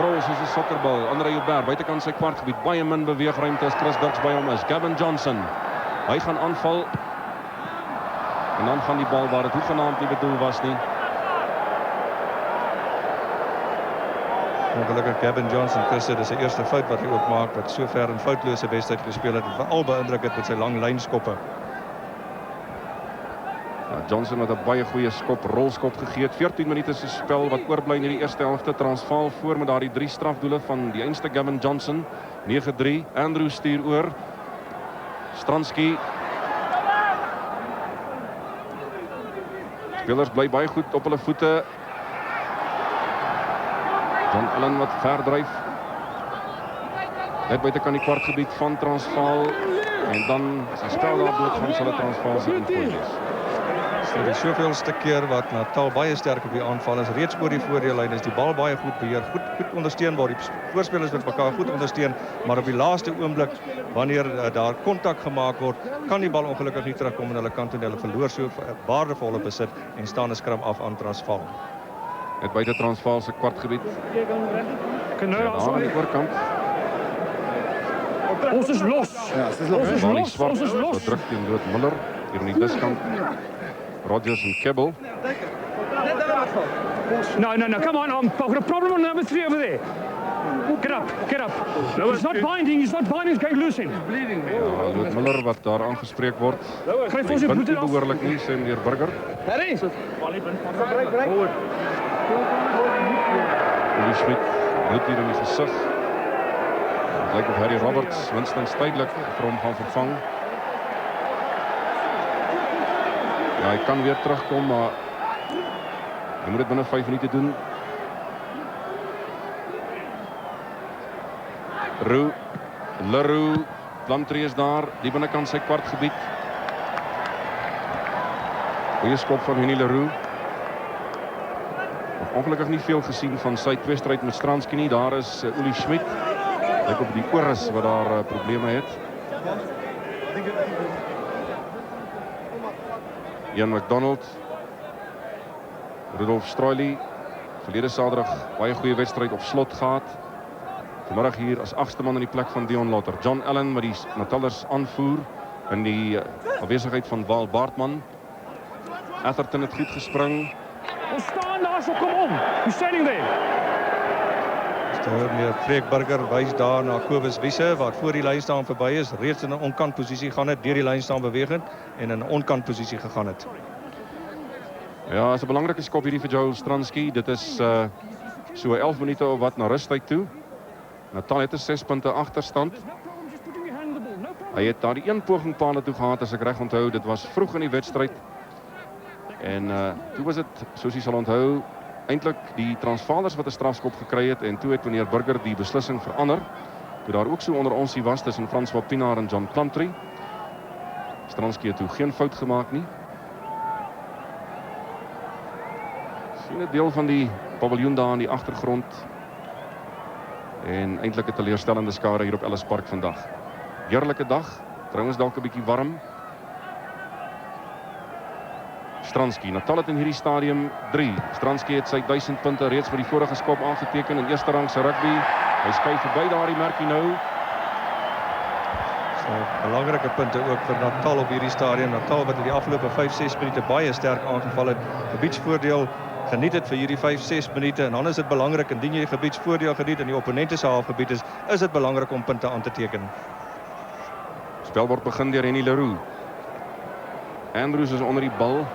S5: Rol soos 'n sokkerbal, Andre Joubert, buitekant sy kwartgebied, baie min beweegruimte as Chris Dirks by hom is. Gavin Johnson, hy gaan aanval, en dan gaan die bal waar dit hoegenaamd nie bedoel was nie.
S7: Ongelukkig Gavin Johnson, Christo, dis sy eerste fout wat hy ook maak, wat so ver in foutlose wedstryd gespeel het, en veral beïndruk het met sy lang lynskoppe.
S5: Johnson met 'n baie goeie skop, rolskop gegee. 14 minute se spel wat oorbly in die eerste helfte. Transvaal voor met daardie 3 strafdoele van die einste Gavin Johnson. 9-3. Andrew stuur oor. Stransky. Spelers bly baie goed op hulle voete. John Allen wat verdryf. Net buite kan die kwartgebied van Transvaal. En dan as die spel daar doodgaan sal dit Transvaal se ingooi wees.
S7: Dit is soveelste keer wat Natal baie sterk op die aanval is, reeds oor die voordeellyn is die bal baie goed beheer, goed ondersteun waar die voorspelers met mekaar goed ondersteun, maar op die laaste oomblik wanneer daar kontak gemaak word, kan die bal ongelukkig nie terugkom aan hulle kant toe. Hulle verloor so waardevolle besit en staan 'n skram af aan Transvaal.
S5: Net buite Transvaal se kwartgebied.
S2: Daar
S5: aan die voorkant.
S2: Ons is los.
S6: Ja, ons is los.
S2: Ons is los.
S5: Druk teen Loot Muller hier in die diskant. Rodgers en Kebbel.
S2: No, come on. I've got a problem on number 3 over there. Get up. No, he's not binding, he's going loose in.
S5: Ja, Loot Muller wat daar aangespreek word.
S2: Krijg voor zijn
S5: Punt
S2: bloed
S5: nie behoorlik nie, sê meneer Burger.
S2: Harry!
S5: Ollie Schmidt, bloed hier in die gesig. Het lyk of Harry Roberts minstens tydelik vir hom gaan vervang. Ja, hy kan weer terugkom, maar hy moet dit binne 5 minute doen. Leroux, Plumtree is daar, die binnekant sy kwartgebied. Goeie skop van Henny Leroux. Nog ongelukkig nie veel gesien van sy tweestryd met Stransky nie. Daar is Uli Schmidt. Lyk op die oor is wat daar probleme het. Ian McDonald, Rudolf Stroili, verlede Saterdag baie goeie wedstryd op slot gehad. Vanmiddag hier as 8ste man in die plek van Dion Lotter. John Allen met die Natalers aanvoer in die afwesigheid van Waal Baartman. Atherton het goed gespring.
S2: Ons staan daar, so kom om. We're standing there.
S7: Meneer Freek Burger wys daar na Kobus Wiese wat voor die lyn staan verby is, reeds in 'n onkant posisie gaan het, deur die lyn staan bewegend en in 'n onkant posisie gegaan het.
S5: Ja, is 'n belangrike skop hierdie vir Joel Stransky. Dit is so 11 minute of wat na rustyd toe. Natal het 'n 6 punte agterstand. Hy het daar die een poging paal toe gehad as ek reg onthou. Dit was vroeg in die wedstryd. En toe was dit, soos jy sal onthou, eintlik die Transvaalers wat 'n strafskop gekry het en toe het meneer Burger die beslissing verander. Toe daar ook so onder ons was tussen François Pinaar en John Plumtree. Stransky het toe geen fout gemaak nie. Sien 'n deel van die paviljoen daar in die agtergrond. En eintlik 'n teleurstellende skare hier op Ellis Park vandag. Heerlike dag, trouens dalk 'n bietjie warm. Stransky, Natal het in hierdie stadium 3. Stransky het sy 1000 punte reeds met die vorige skop aangeteken in eerste rangse rugby. Hy skuif verby daardie merkie nou.
S7: Belangrike punte ook vir Natal op hierdie stadium. Natal wat in die afgelope 5-6 minute baie sterk aangeval het. Gebiedsvoordeel geniet het vir hierdie 5-6 minute en dan is dit belangrik indien jy gebiedsvoordeel geniet in die opponente se halfgebied is dit belangrik om punte aan te teken.
S5: Spel word begin deur Henny Leroux. Andrews is onder die bal.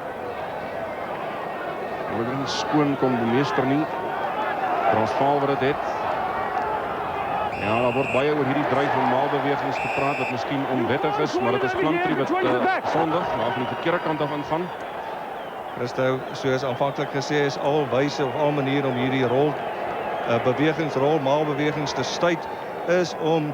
S5: Hulle het nie skoon kom bemeester nie. Transvaal wat dit het. Ja, daar word baie oor hierdie dryf en maalbewegings gepraat wat miskien onwettig is, maar dit is Plumtree wat sondig, maar van die verkeerde kant af ingaan.
S7: Christo, soos aanvanklik gesê is, al wyse of al maniere om hierdie maalbewegings te stuit is om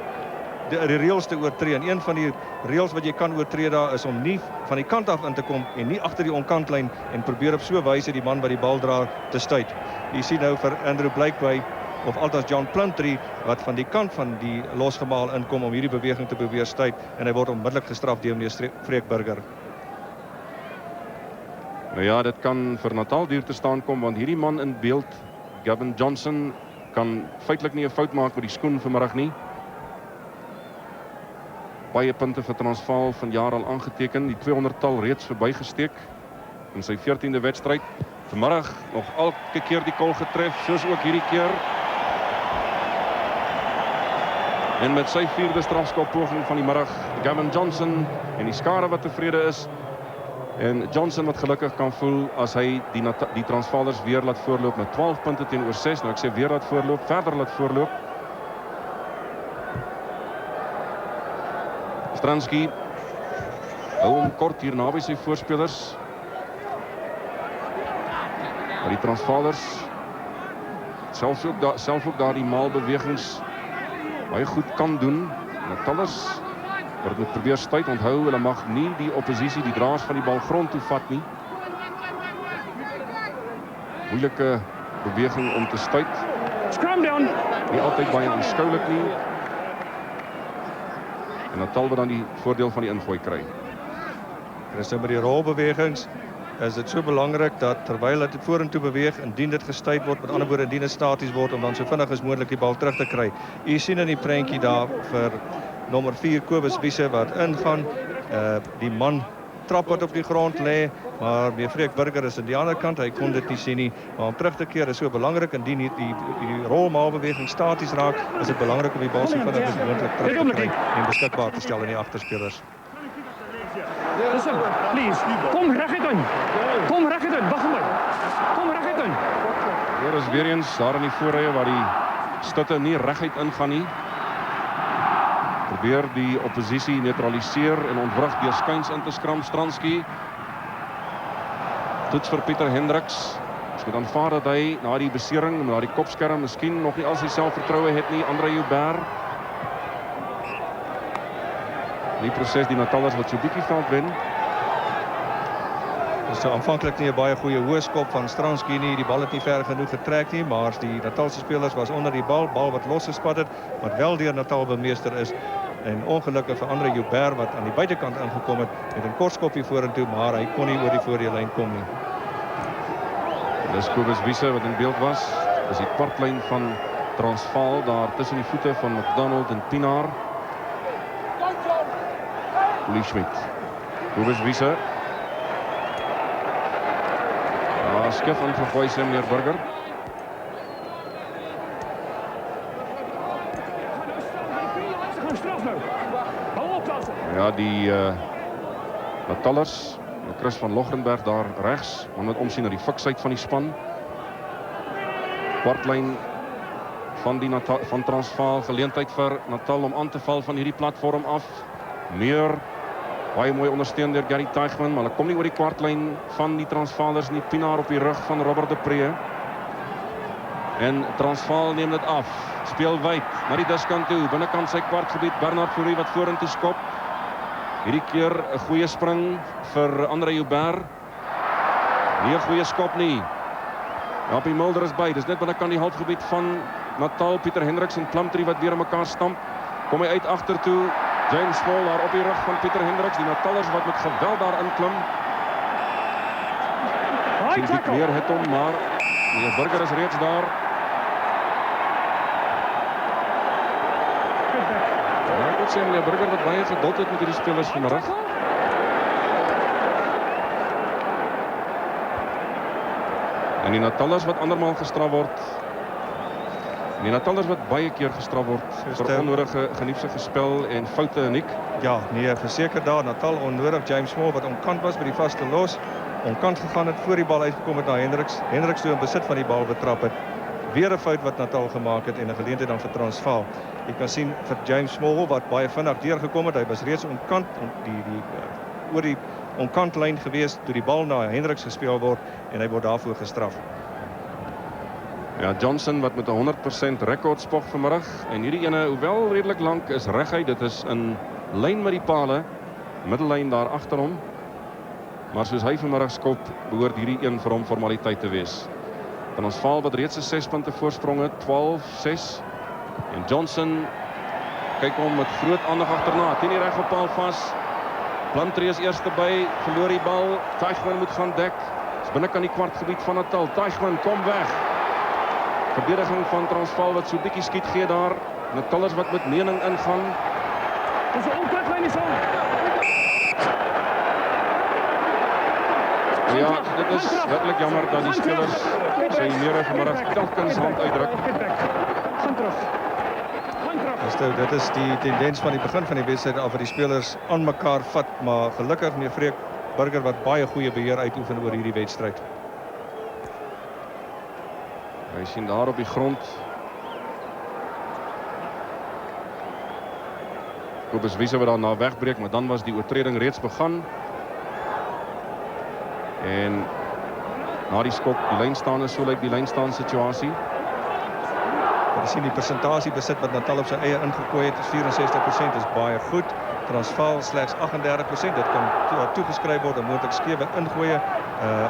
S7: die reëls te oortree. En een van die reëls wat jy kan oortree daar is om nie van die kant af in te kom en nie agter die onkantlyn en probeer op so wyse die man wat die bal dra te stuit. Jy sien nou vir Andrew Blakeway of althans John Plumtree wat van die kant van die losgemaal inkom om hierdie beweging te probeer stuit en hy word onmiddellik gestraf deur meneer Freek Burger.
S5: Nou ja, dit kan vir Natal duur te staan kom want hierdie man in beeld, Gavin Johnson, kan feitelik nie 'n fout maak met die skoen vanmiddag nie. Baie punte vir Transvaal vanjaar al aangeteken, die 200-tal reeds verbygesteek in sy 14de wedstryd. Vanmiddag nog elke keer die kol getref, soos ook hierdie keer. En met sy 4de strafskoppoging van die middag, Gavin Johnson en die skare wat tevrede is. En Johnson wat gelukkig kan voel as hy die Transvaalers weer laat voorloop met 12 punte teenoor 6. Nou ek sê weer laat voorloop, verder laat voorloop. Stransky hou hom kort hier naby sy voorspelers. Maar die Transvaalers self ook daar die maalbewegings baie goed kan doen. Natalers word moet probeer stuit. Onthou, hulle mag nie die oppositie, die draers van die bal grond toe vat nie. Moeilike beweging om te stuit.
S2: Scrum down.
S5: Nie altyd baie aanskoulik nie. En Natal wat dan die voordeel van die ingooi kry.
S7: Christo, met die rolbewegings is dit so belangrik dat terwyl dit vorentoe beweeg, indien dit gestuit word, met ander woorde indien dit staties word, om dan so vinnig as moontlik die bal terug te kry. U sien in die prentjie daar vir nommer 4 Kobus Wiese wat ingaan. Die man trap wat op die grond lê, maar meneer Freek Burger is aan die ander kant, hy kon dit nie sien nie. Maar om terug te keer is so belangrik, indien die rolmaalbeweging staties raak, is dit belangrik om die bal so vinnig as moontlik terug te kry en beskikbaar te stel aan die agterspelers.
S2: Listen, please, kom reguit in. Kom reguit in, wag my. Kom reguit in.
S5: Hier is weer eens daar in die voorrye waar die stutte nie reguit ingaan nie. Probeer die oppositie neutraliseer en ontwrig deur skuins in te skram. Stransky Toets vir Pieter Hendricks. Ons moet aanvaar dat hy na die besering, na die kopskerm, miskien nog nie al sy selfvertroue het nie. Andre Joubert. Die proses die Natalers wat so bietjie veld wen.
S7: Dis so aanvanklik nie 'n baie goeie hoë skop van Stransky nie. Die bal het nie ver genoeg getrek nie, maar die Natalse spelers was onder die bal wat losgespat het, wat wel deur Natal bemeester is. En ongelukkig vir Andre Joubert wat aan die buitekant ingekom het met 'n kort skopjie vorentoe, maar hy kon nie oor die voordeellyn kom nie.
S5: Dis Kobus Wiese wat in beeld was. Dis die kwartlyn van Transvaal daar tussen die voete van McDonald en Pienaar. Lee Schmidt. Kobus Wiese. Skif ingegooi sy meneer Burger. Ja, die Natalers, Chris van Logrenberg daar regs, man wat omsien na die fiksheid van die span. Kwartlyn van Transvaal, geleentheid vir Natal om aan te val van hierdie platform af. Meer baie mooi ondersteun deur Gary Teichman, maar hulle kom nie oor die kwartlyn van die Transvaalers nie. Pienaar op die rug van Robert de Pre. En Transvaal neem dit af. Speel wyd na die diskant toe, binnekant sy kwartgebied. Bernard Fourie wat vorentoe skop. Hierdie keer 'n goeie spring vir Andre Joubert. Nie 'n goeie skop nie. Jaapie Mulder is by. Dis net binnekant die halfgebied van Natal. Pieter Hendricks en Plumtree wat weer aan mekaar stamp. Kom hy uit agtertoe. James Small daar op die rug van Pieter Hendricks. Die Natalers wat met geweld daar inklim. Sien meer het hom, maar die Burger is reeds daar. Ja, ek moet sê meneer Burger wat baie geduld het met hierdie spelers vanmiddag. En die Natalers wat andermaal gestraf word. Die Natalers wat baie keer gestraf word vir onnodige geniepsige spel en foute uniek.
S7: Ja, nee, verseker daar Natal onnodig. James Small wat omkant was by die vaste los, omkant gegaan het voor die bal uitgekom het na Hendricks. Hendricks toe in besit van die bal betrap het. Weer 'n fout wat Natal gemaak het en 'n geleentheid dan vir Transvaal. Jy kan sien vir James Small wat baie vinnig deurgekom het. Hy was reeds omkant oor die omkantlyn gewees toe die bal na Hendricks gespeel word en hy word daarvoor gestraf.
S5: Ja, Johnson wat met 'n 100% rekordspog vanmiddag en hierdie ene, hoewel redelik lank, is reguit. Dit is in lyn met die pale, middellyn daar agter hom. Maar soos hy vanmiddag skop, behoort hierdie een vir hom formaliteit te wees. Transvaal wat reeds 'n 6 punte voorsprong het, 12-6. En Johnson kyk hom met groot aandag agterna, teen die regpaal vas. Plumtree is eerste by, verloor die bal. Teichman moet gaan dek. Dis binnekant die kwartgebied van Natal. Teichman kom weg. Verdediging van Transvaal wat so bietjie skiet gee daar. Natalers wat met mening ingaan.
S2: Dis 'n omkwartlyn is aan.
S5: Ja, dit is werklik jammer dat die spelers sy mere vanmiddag telkens hand uitdruk.
S7: Dit is die tendens van die begin van die wedstryd af wat die spelers aan mekaar vat, maar gelukkig meneer Freek Burger wat baie goeie beheer uitoefen oor hierdie wedstryd.
S5: Hy sien daar op die grond. Kobus Wiese wat daarna wegbreek, maar dan was die oortreding reeds begin. En na die skok, die lynstaan is so lyk die lynstaan situasie.
S7: Jy sien die persentasie besit wat Natal op sy eie ingegooi het, is 64%, is baie goed. Transvaal slegs 38%. Dit kan toegeskryf word aan moontlik skewe ingooie,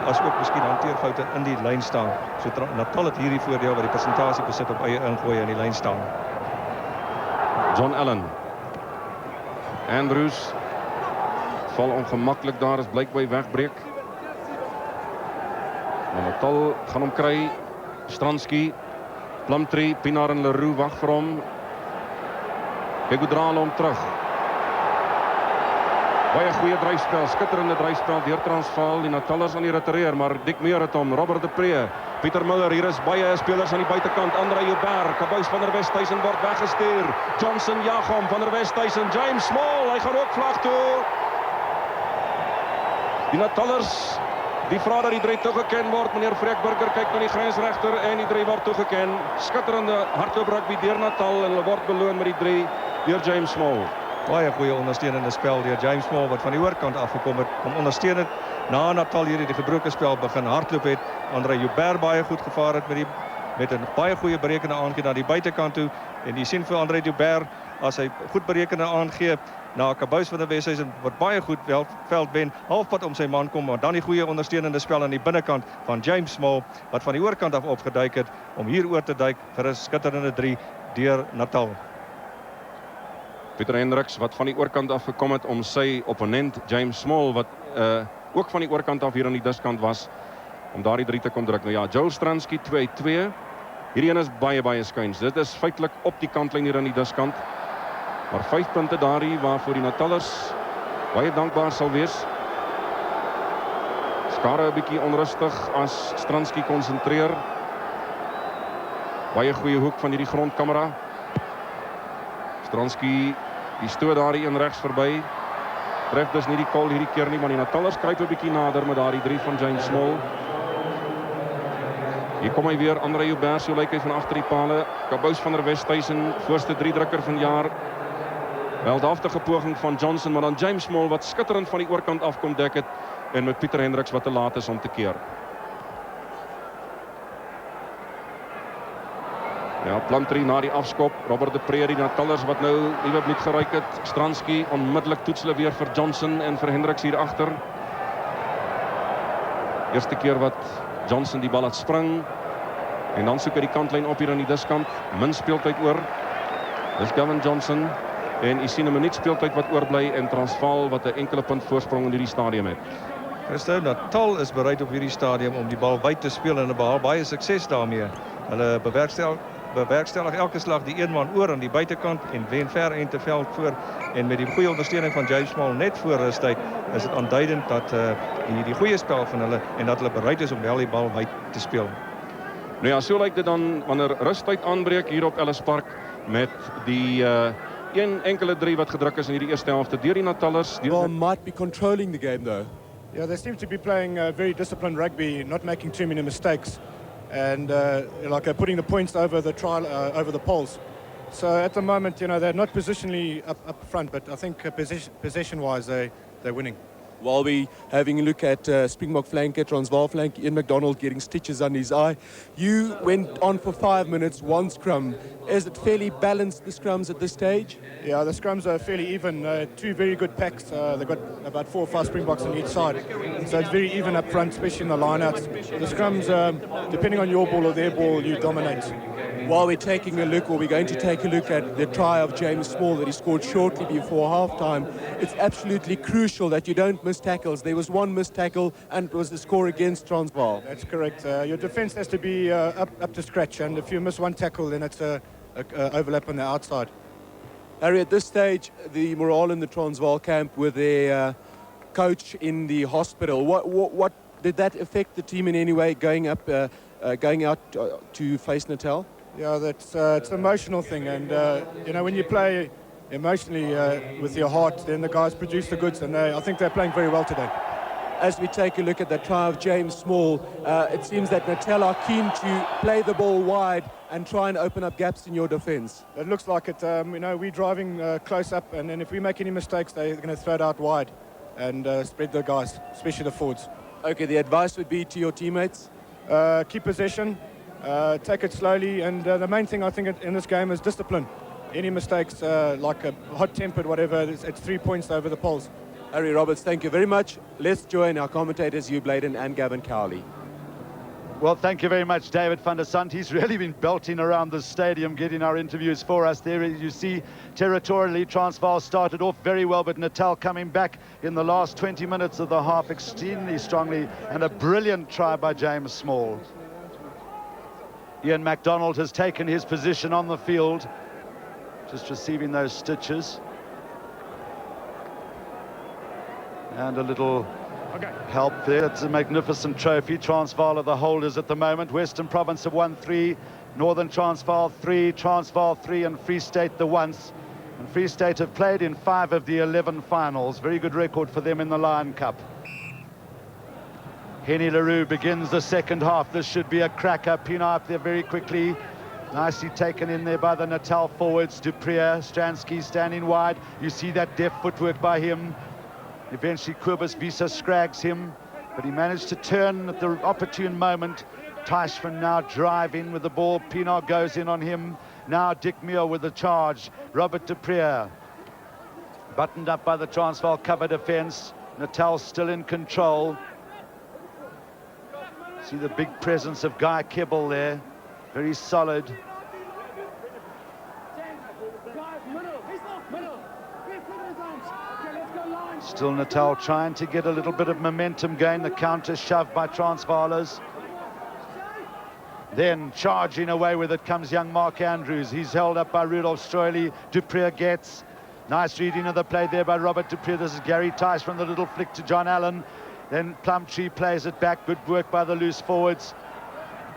S7: as ook miskien hanteerfoute in die lyn staan. So Natal het hierdie voordeel wat die persentasie besit op eie ingooie in die lyn staan.
S5: John Allen. Andrews val ongemaklik daar as Blakeby wegbreek. Maar Natal gaan hom kry. Stransky, Plumtree, Pienaar en Leroux wag vir hom. Begodraal hom terug. Baie goeie dryfspel, skitterende dryfspel deur Transvaal. Die Natalers aan die retireer, maar Dick Meer het hom. Robert de Pre, Pieter Miller, hier is baie spelers aan die buitekant. Andre Joubert, Kabous van der Westhuizen word weggestuur. Johnson jag hom, van der Westhuizen, James Small, hy gaan ook vlag toe. Die Natalers, die vra dat die 3 toegeken word. Meneer Freek Burger kyk na die grensregter en die 3 word toegeken. Skitterende hardloop rugby deur Natal en hulle word beloon met die 3 deur James Small.
S7: Baie goeie ondersteunende spel deur James Small wat van die oorkant afgekom het om ondersteun het na Natal hierdie die gebroke spel begin hardloop het. Andre Joubert baie goed gevaar het met 'n baie goeie berekende aangee na die buitekant toe. En jy sien vir Andre Joubert, as hy goed berekende aangee na Kabous van der Westhuizen wat baie goed veld wen, halfpad om sy man kom, maar dan die goeie ondersteunende spel aan die binnekant van James Small wat van die oorkant af opgeduik het om hier oor te duik vir 'n skitterende 3 deur Natal.
S5: Pieter Hendricks wat van die oorkant af gekom het om sy opponent James Small wat ook van die oorkant af hier aan die diskant was om daardie 3 te kom druk. Nou ja, Joel Stransky 2-2. Hierdie een is baie skuins. Dit is feitelik op die kantlyn hier aan die diskant. Maar 5 punte daardie waarvoor die Natallers baie dankbaar sal wees. Skare 'n bietjie onrustig as Stransky konsentreer. Baie goeie hoek van hierdie grondkamera. Stransky die stoot daardie een regs verby. Tref dus nie die call hierdie keer nie, maar die Natallers kruip 'n bietjie nader met daardie 3 van James Small. Hier kom hy weer, Andre Joubert, so lyk hy van agter die pale. Kabous van der Westhuizen, voorste 3-drukker van jaar. Weldhaftige poging van Johnson, maar dan James Small wat skitterend van die oorkant afkom dek het en met Pieter Hendricks wat te laat is om te keer. Ja, Plantry na die afskop. Robert de Pre, die Natallers wat nou nuwe bloed geruik het. Stransky onmiddellik toets hulle weer vir Johnson en vir Hendricks hier agter. Eerste keer wat Johnson die bal laat spring. En dan soek hy die kantlyn op hier aan die diskant. Min speeltyd oor. Dis Gavin Johnson. En jy sien 'n minuut speeltyd wat oorbly en Transvaal wat 'n enkele punt voorsprong in hierdie stadium het.
S7: Christo, Natal is bereid op hierdie stadium om die bal wyd te speel en behaal baie sukses daarmee. Hulle bewerkstellig elke slag die een man oor aan die buitekant en wen ver en te veld voor. En met die goeie ondersteuning van James Small net voor rustyd is dit aanduidend dat die goeie spel van hulle en dat hulle bereid is om wel die bal wyd te speel.
S5: Nou ja, so lyk dit dan wanneer rustyd aanbreek hier op Ellis Park met die een enkele 3 wat gedruk is in hierdie eerste helfte deur die Natallers.
S3: Well, might be controlling the game though.
S8: Yeah, they seem to be playing very disciplined rugby, not making too many mistakes, and putting the points over the trial, over the poles. So at the moment, they're not positionally up front, but I think possession-wise, they're winning.
S3: While we having a look at Springbok flanker, Transvaal flank, Ian McDonald getting stitches under his eye. You went on for 5 minutes, 1 scrum. Is it fairly balanced, the scrums at this stage?
S8: Yeah, the scrums are fairly even. 2 very good packs. They've got about 4 or 5 Springboks on each side. So it's very even up front, especially in the lineouts. The scrums, depending on your ball or their ball, you dominate.
S3: While we're taking a look, or we're going to take a look at the try of James Small that he scored shortly before halftime, it's absolutely crucial that you don't miss tackles. There was 1 missed tackle and it was the score against Transvaal.
S8: That's correct. Your defence has to be up to scratch, and if you miss 1 tackle, then it's a overlap on the outside.
S3: Harry, at this stage, the morale in the Transvaal camp with their coach in the hospital, what did that affect the team in any way going out to face Natal?
S8: Yeah, it's an emotional thing, and when you play emotionally with your heart, then the guys produce the goods, and I think they're playing very well today.
S3: As we take a look at the try of James Small, it seems that Natal are keen to play the ball wide and try and open up gaps in your defence.
S8: It looks like it. We're driving close up, and then if we make any mistakes, they're going to throw it out wide and spread the guys, especially the forwards.
S3: Okay, the advice would be to your teammates?
S8: Keep possession, take it slowly, and the main thing I think in this game is discipline. Any mistakes, like a hot-tempered, whatever, it's 3 points over the poles.
S3: Harry Roberts, thank you very much. Let's join our commentators, Hugh Bladen and Gavin Cowley.
S4: Well, thank you very much, David van der Sant. He's really been belting around the stadium, getting our interviews for us. There you see, territorially, Transvaal started off very well, but Natal coming back in the last 20 minutes of the half extremely strongly, and a brilliant try by James Small. Ian MacDonald has taken his position on the field, just receiving those stitches. And a little help there. It's a magnificent trophy. Transvaal are the holders at the moment. Western Province have won 3, Northern Transvaal 3, Transvaal 3, and Free State the once. And Free State have played in 5 of the 11 finals. Very good record for them in the Lion Cup. Henny LaRue begins the second half. This should be a cracker. Pina up there very quickly. Nicely taken in there by the Natal forwards. Duprier, Stransky standing wide. You see that deft footwork by him. Eventually Kobus Visa scrags him. but he managed to turn at the opportune moment. Teichmann now driving with the ball. Pienaar goes in on him. Now Dick Muir with the charge. Robert de Preer buttoned up by the Transvaal cover defence. Natal still in control. See the big presence of Guy Kibble there. Very solid. Still Natal trying to get a little bit of momentum going. The counter shove by Transvaalers. Then charging away with it comes young Mark Andrews. He's held up by Rudolf Stroili. Du Preer gets. Nice reading of the play there by Robert du Preer. This is Gary Teichmann, the little flick to John Allen. Then Plumtree plays it back. Good work by the loose forwards.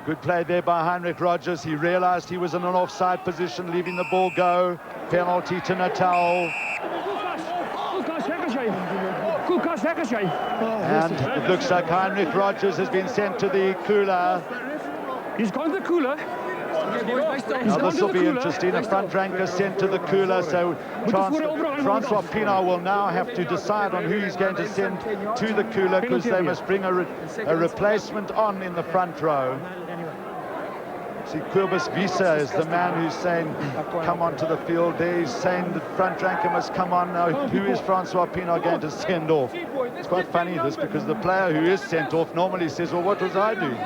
S4: Good play there by Heinrich Rogers. He realized he was in an offside position, leaving the ball go. Penalty to Natal. And it looks like Heinrich Rogers has been sent to the cooler.
S2: He's gone to the cooler.
S4: Now this will be interesting. A front ranker sent to the cooler, so Francois Pienaar will now have to decide on who he's going to send to the cooler, because they must bring a replacement on in the front row. See, Kobus Visa is the man who's saying, come onto the field there. He's saying the front ranker must come on now. Who is Francois Pienaar going to send off? It's quite funny this, because the player who is sent off normally says, well, what was I doing?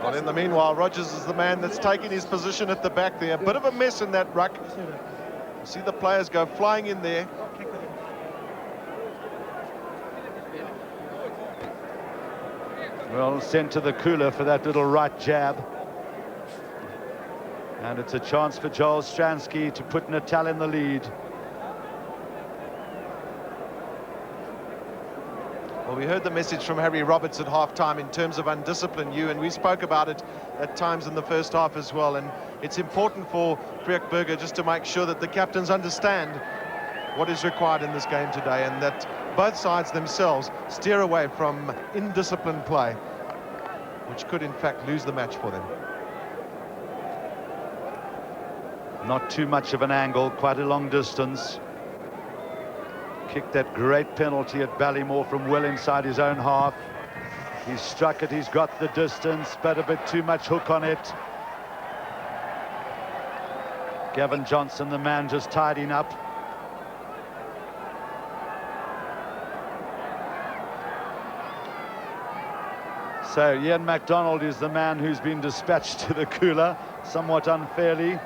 S1: Well, in the meanwhile, Rogers is the man that's taking his position at the back there. A bit of a mess in that ruck. You see the players go flying in there.
S4: Well, sent to the cooler for that little right jab. And it's a chance for Joel Stransky to put Natal in the lead.
S1: Well, we heard the message from Harry Roberts at half-time in terms of undiscipline, and we spoke about it at times in the first half as well. And it's important for Freek Burger just to make sure that the captains understand what is required in this game today, and that both sides themselves steer away from indisciplined play, which could in fact lose the match for them.
S4: Not too much of an angle, quite a long distance. Kicked that great penalty at Ballymore from well inside his own half. He's struck it, he's got the distance, but a bit too much hook on it. Gavin Johnson, the man, just tidying up. So Ian MacDonald is the man who's been dispatched to the cooler, somewhat unfairly.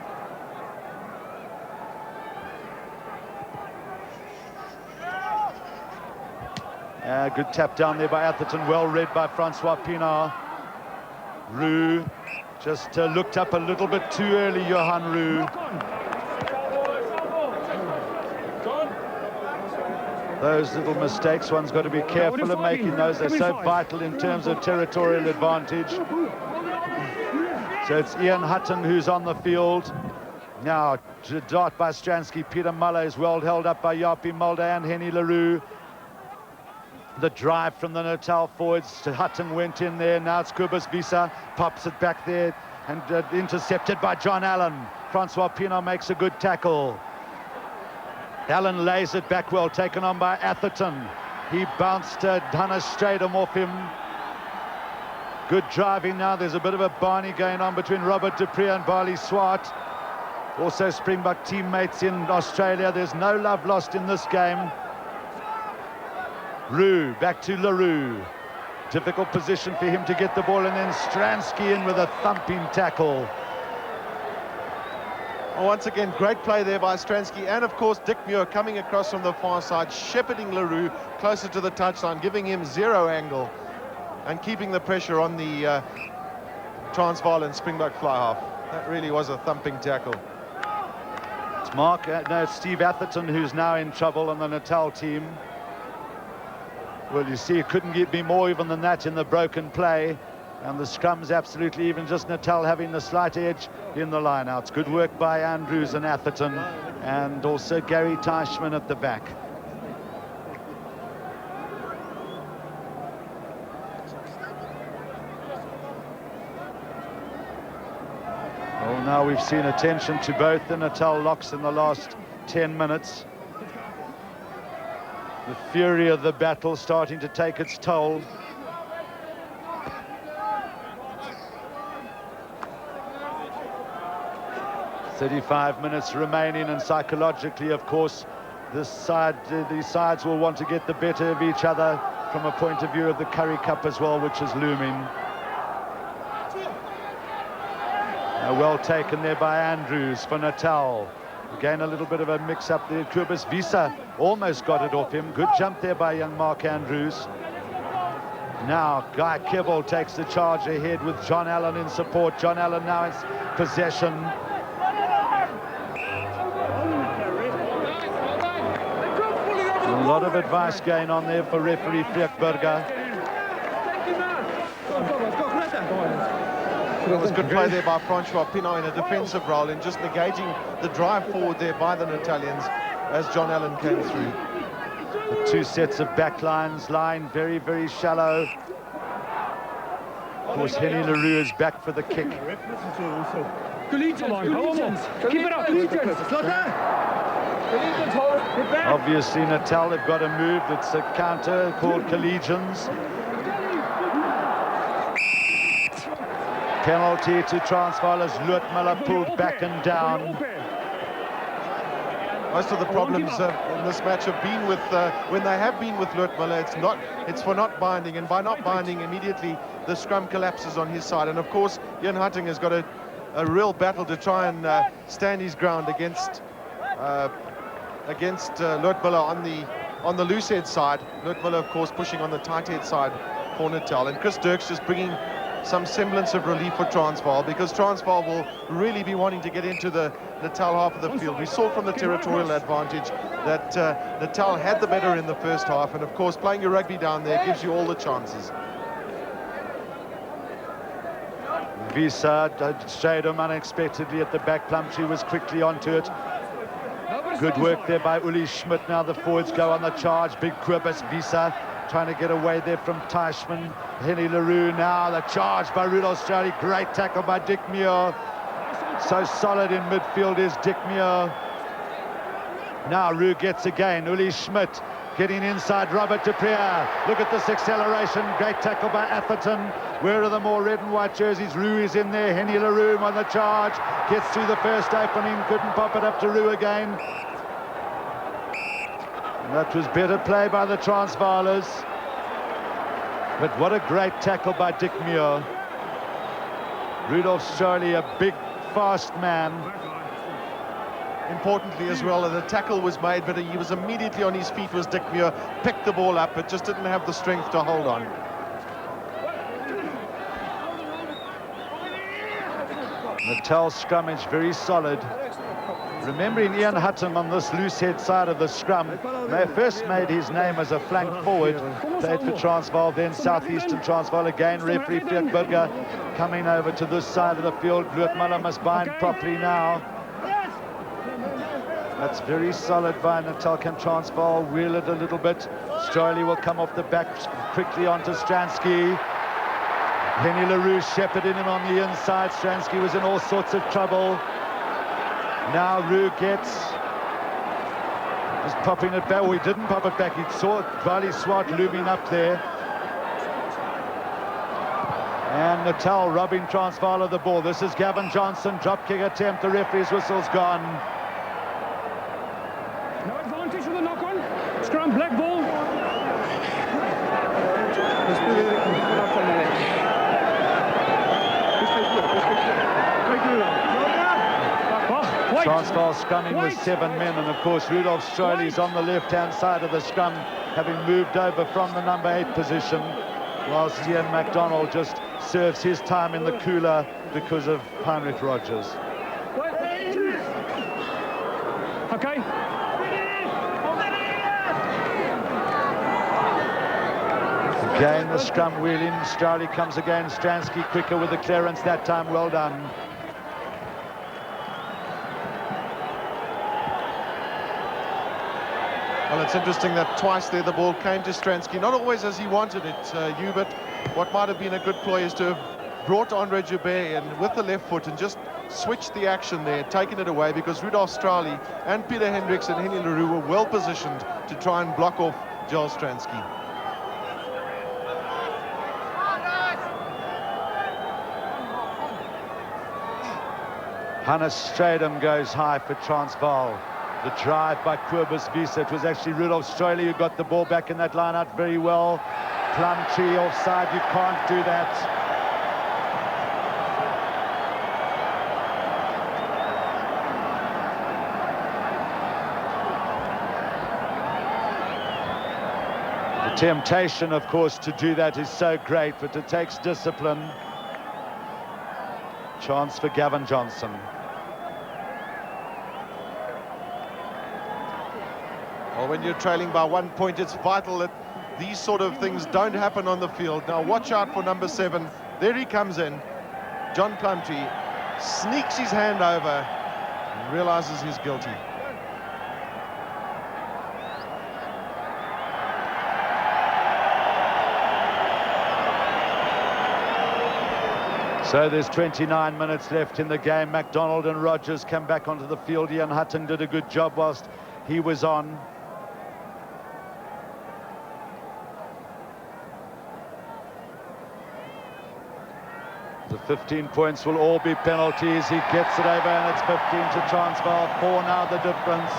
S4: Good tap down there by Atherton, well read by Francois Pienaar. Roux just looked up a little bit too early, Johan Roux. Those little mistakes, one's got to be careful of making those. They're so vital in terms of territorial advantage. So it's Ian Hutton who's on the field. Now, dart by Stransky. Peter Muller is well held up by Yapi Mulder and Henny Leroux. The drive from the Natal forwards. Hutton went in there. Now it's Kobus Visa. Pops it back there and intercepted by John Allen. Francois Pienaar makes a good tackle. Allen lays it back well, taken on by Atherton. He bounced Hannes Stradom off him. Good driving now. There's a bit of a Barney going on between Robert du Preer and Barley Swart. Also Springbok teammates in Australia. There's no love lost in this game. Roux, back to Leroux. Difficult position for him to get the ball, and then Stransky in with a thumping tackle.
S1: Well, once again, great play there by Stransky, and of course Dick Muir coming across from the far side, shepherding Leroux closer to the touchline, giving him zero angle and keeping the pressure on the Transvaal and Springbok fly half. That really was a thumping tackle.
S4: It's Steve Atherton who's now in trouble on the Natal team. Well, you see, it couldn't be more even than that in the broken play. And the scrum's absolutely even, just Natal having the slight edge in the lineouts. Good work by Andrews and Atherton, and also Gary Teichmann at the back. Well, now we've seen attention to both the Natal locks in the last 10 minutes. The fury of the battle starting to take its toll. "35 minutes remaining, and psychologically, of course, these sides will want to get the better of each other from a point of view of the Currie Cup as well, which is looming. Well taken there by Andrews for Natal. Again, a little bit of a mix-up there. Kobus Visa almost got it off him. Good jump there by young Mark Andrews. Now, Guy Kibble takes the charge ahead with John Allen in support. John Allen now in possession. A lot of advice going on there for referee Fleckberger.
S1: It was good play there by Francois Pinault in a defensive role and just negating the drive forward there by the Natalians as John Allen came through.
S4: The two sets of backlines, line very, very shallow. Of course, Henny LaRue is back for the kick.
S2: Come on, keep it up.
S4: Obviously, Natal have got a move that's a counter called collegians. Penalty to Transvaal as Luitmiller pulled back and down.
S1: Most of the problems in this match have been with when they have been with Luitmiller. It's for not binding, and by not binding, immediately the scrum collapses on his side. And of course, Ian Hutting has got a real battle to try and stand his ground against Luitmiller on the loose head side. Luitmiller, of course, pushing on the tight head side for Natal, and Chris Dirks just bringing some semblance of relief for Transvaal, because Transvaal will really be wanting to get into the Natal half of the field. We saw from the territorial advantage that Natal had the better in the first half, and of course playing your rugby down there gives you all the chances.
S4: Visa strayed him unexpectedly at the back. Plumtree was quickly onto it. Good work there by Uli Schmidt. Now the forwards go on the charge. Big Kobus Visa trying to get away there from Teichmann. Henny LaRue now, the charge by Rudolph Strali. Great tackle by Dick Muir. So solid in midfield is Dick Muir. Now Rue gets again. Uli Schmidt getting inside Robert de Priere. Look at this acceleration. Great tackle by Atherton. Where are the more red and white jerseys? Rue is in there. Henny LaRue on the charge. Gets through the first opening. Couldn't pop it up to Rue again. And that was better play by the Transvaalers. But what a great tackle by Dick Muir. Rudolph Strali, a big, fast man.
S1: Importantly as well, the tackle was made, but he was immediately on his feet, was Dick Muir. Picked the ball up, but just didn't have the strength to hold on.
S4: Natal scrummage very solid. Remembering Ian Hutton on this loose head side of the scrum, first made his name as a flank forward, played for Transvaal, then Southeastern Transvaal again. Referee Fleckberger coming over to this side of the field. Luitmiller must bind properly now. That's very solid by Natal. Can Transvaal wheel it a little bit? Strali will come off the back quickly onto Stransky. Henny LaRue shepherding him on the inside. Stransky was in all sorts of trouble. Now Rue gets, just popping it back. Well, he didn't pop it back. He saw Vali Swart looming up there. And Natal robbing Transvaal of the ball. This is Gavin Johnson, drop kick attempt. The referee's whistle's gone.
S2: No advantage for the knock-on. Scrum, black ball.
S4: Transvaal scrumming with 7 men, and of course Rudolph Strali's on the left-hand side of the scrum, having moved over from the number 8 position, whilst Ian MacDonald just serves his time in the cooler because of Heinrich Rogers.
S2: Okay.
S4: Again the scrum wheeling. Strali comes again. Stransky quicker with the clearance that time. Well done.
S1: Well, it's interesting that twice there the ball came to Stransky, not always as he wanted it, Hubert. What might have been a good ploy is to have brought Andre Joubert in with the left foot and just switched the action there, taken it away, because Rudolph Strali and Peter Hendricks and Henny LaRue were well positioned to try and block off Joel Stransky.
S4: Hannes Stradum goes high for Transvaal. The drive by Kobus Wiese. It was actually Rudolf Streuly who got the ball back in that line out very well. Plumtree offside, you can't do that. The temptation, of course, to do that is so great, but it takes discipline. Chance for Gavin Johnson.
S1: Well, when you're trailing by 1 point, it's vital that these sort of things don't happen on the field. Now watch out for number 7. There he comes in. John Plumtree sneaks his hand over and realizes he's guilty.
S4: So there's 29 minutes left in the game. MacDonald and Rogers come back onto the field. Ian Hutton did a good job whilst he was on. The 15 points will all be penalties. He gets it over and it's 15 to Transvaal. 4 now the difference.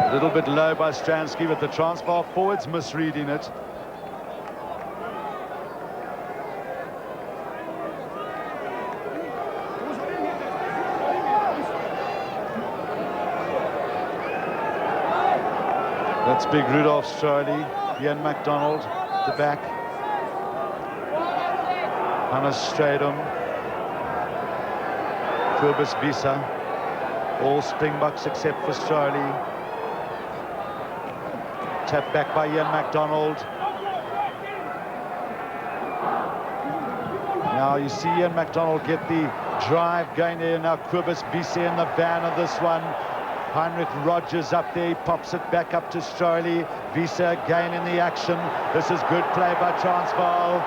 S4: A little bit low by Stransky, but the Transvaal forwards misreading it. That's big Rudolf Streuly, Ian MacDonald, the back. Hannes Stradum, Kobus Wiese, all Springboks except for Streuly. Tapped back by Ian MacDonald. Now you see Ian MacDonald get the drive going there. Now Kobus Wiese in the van of this one. Heinrich Rogers up there, he pops it back up to Streuly. Wiese again in the action. This is good play by Transvaal.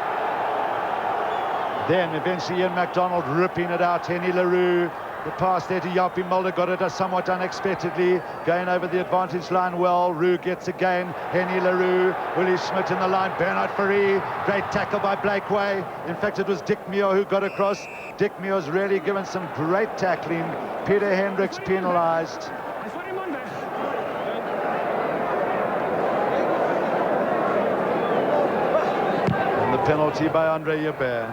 S4: Then eventually Ian MacDonald ripping it out. Henny LaRue, the pass there to Yapi Mulder, got it somewhat unexpectedly. Going over the advantage line well. Rue gets again. Henny LaRue, Willie Schmidt in the line. Bernard Fourie, great tackle by Blakeway. In fact, it was Dick Muir who got across. Dick Muir's really given some great tackling. Peter Hendricks penalised. Penalty by Andre Yabert.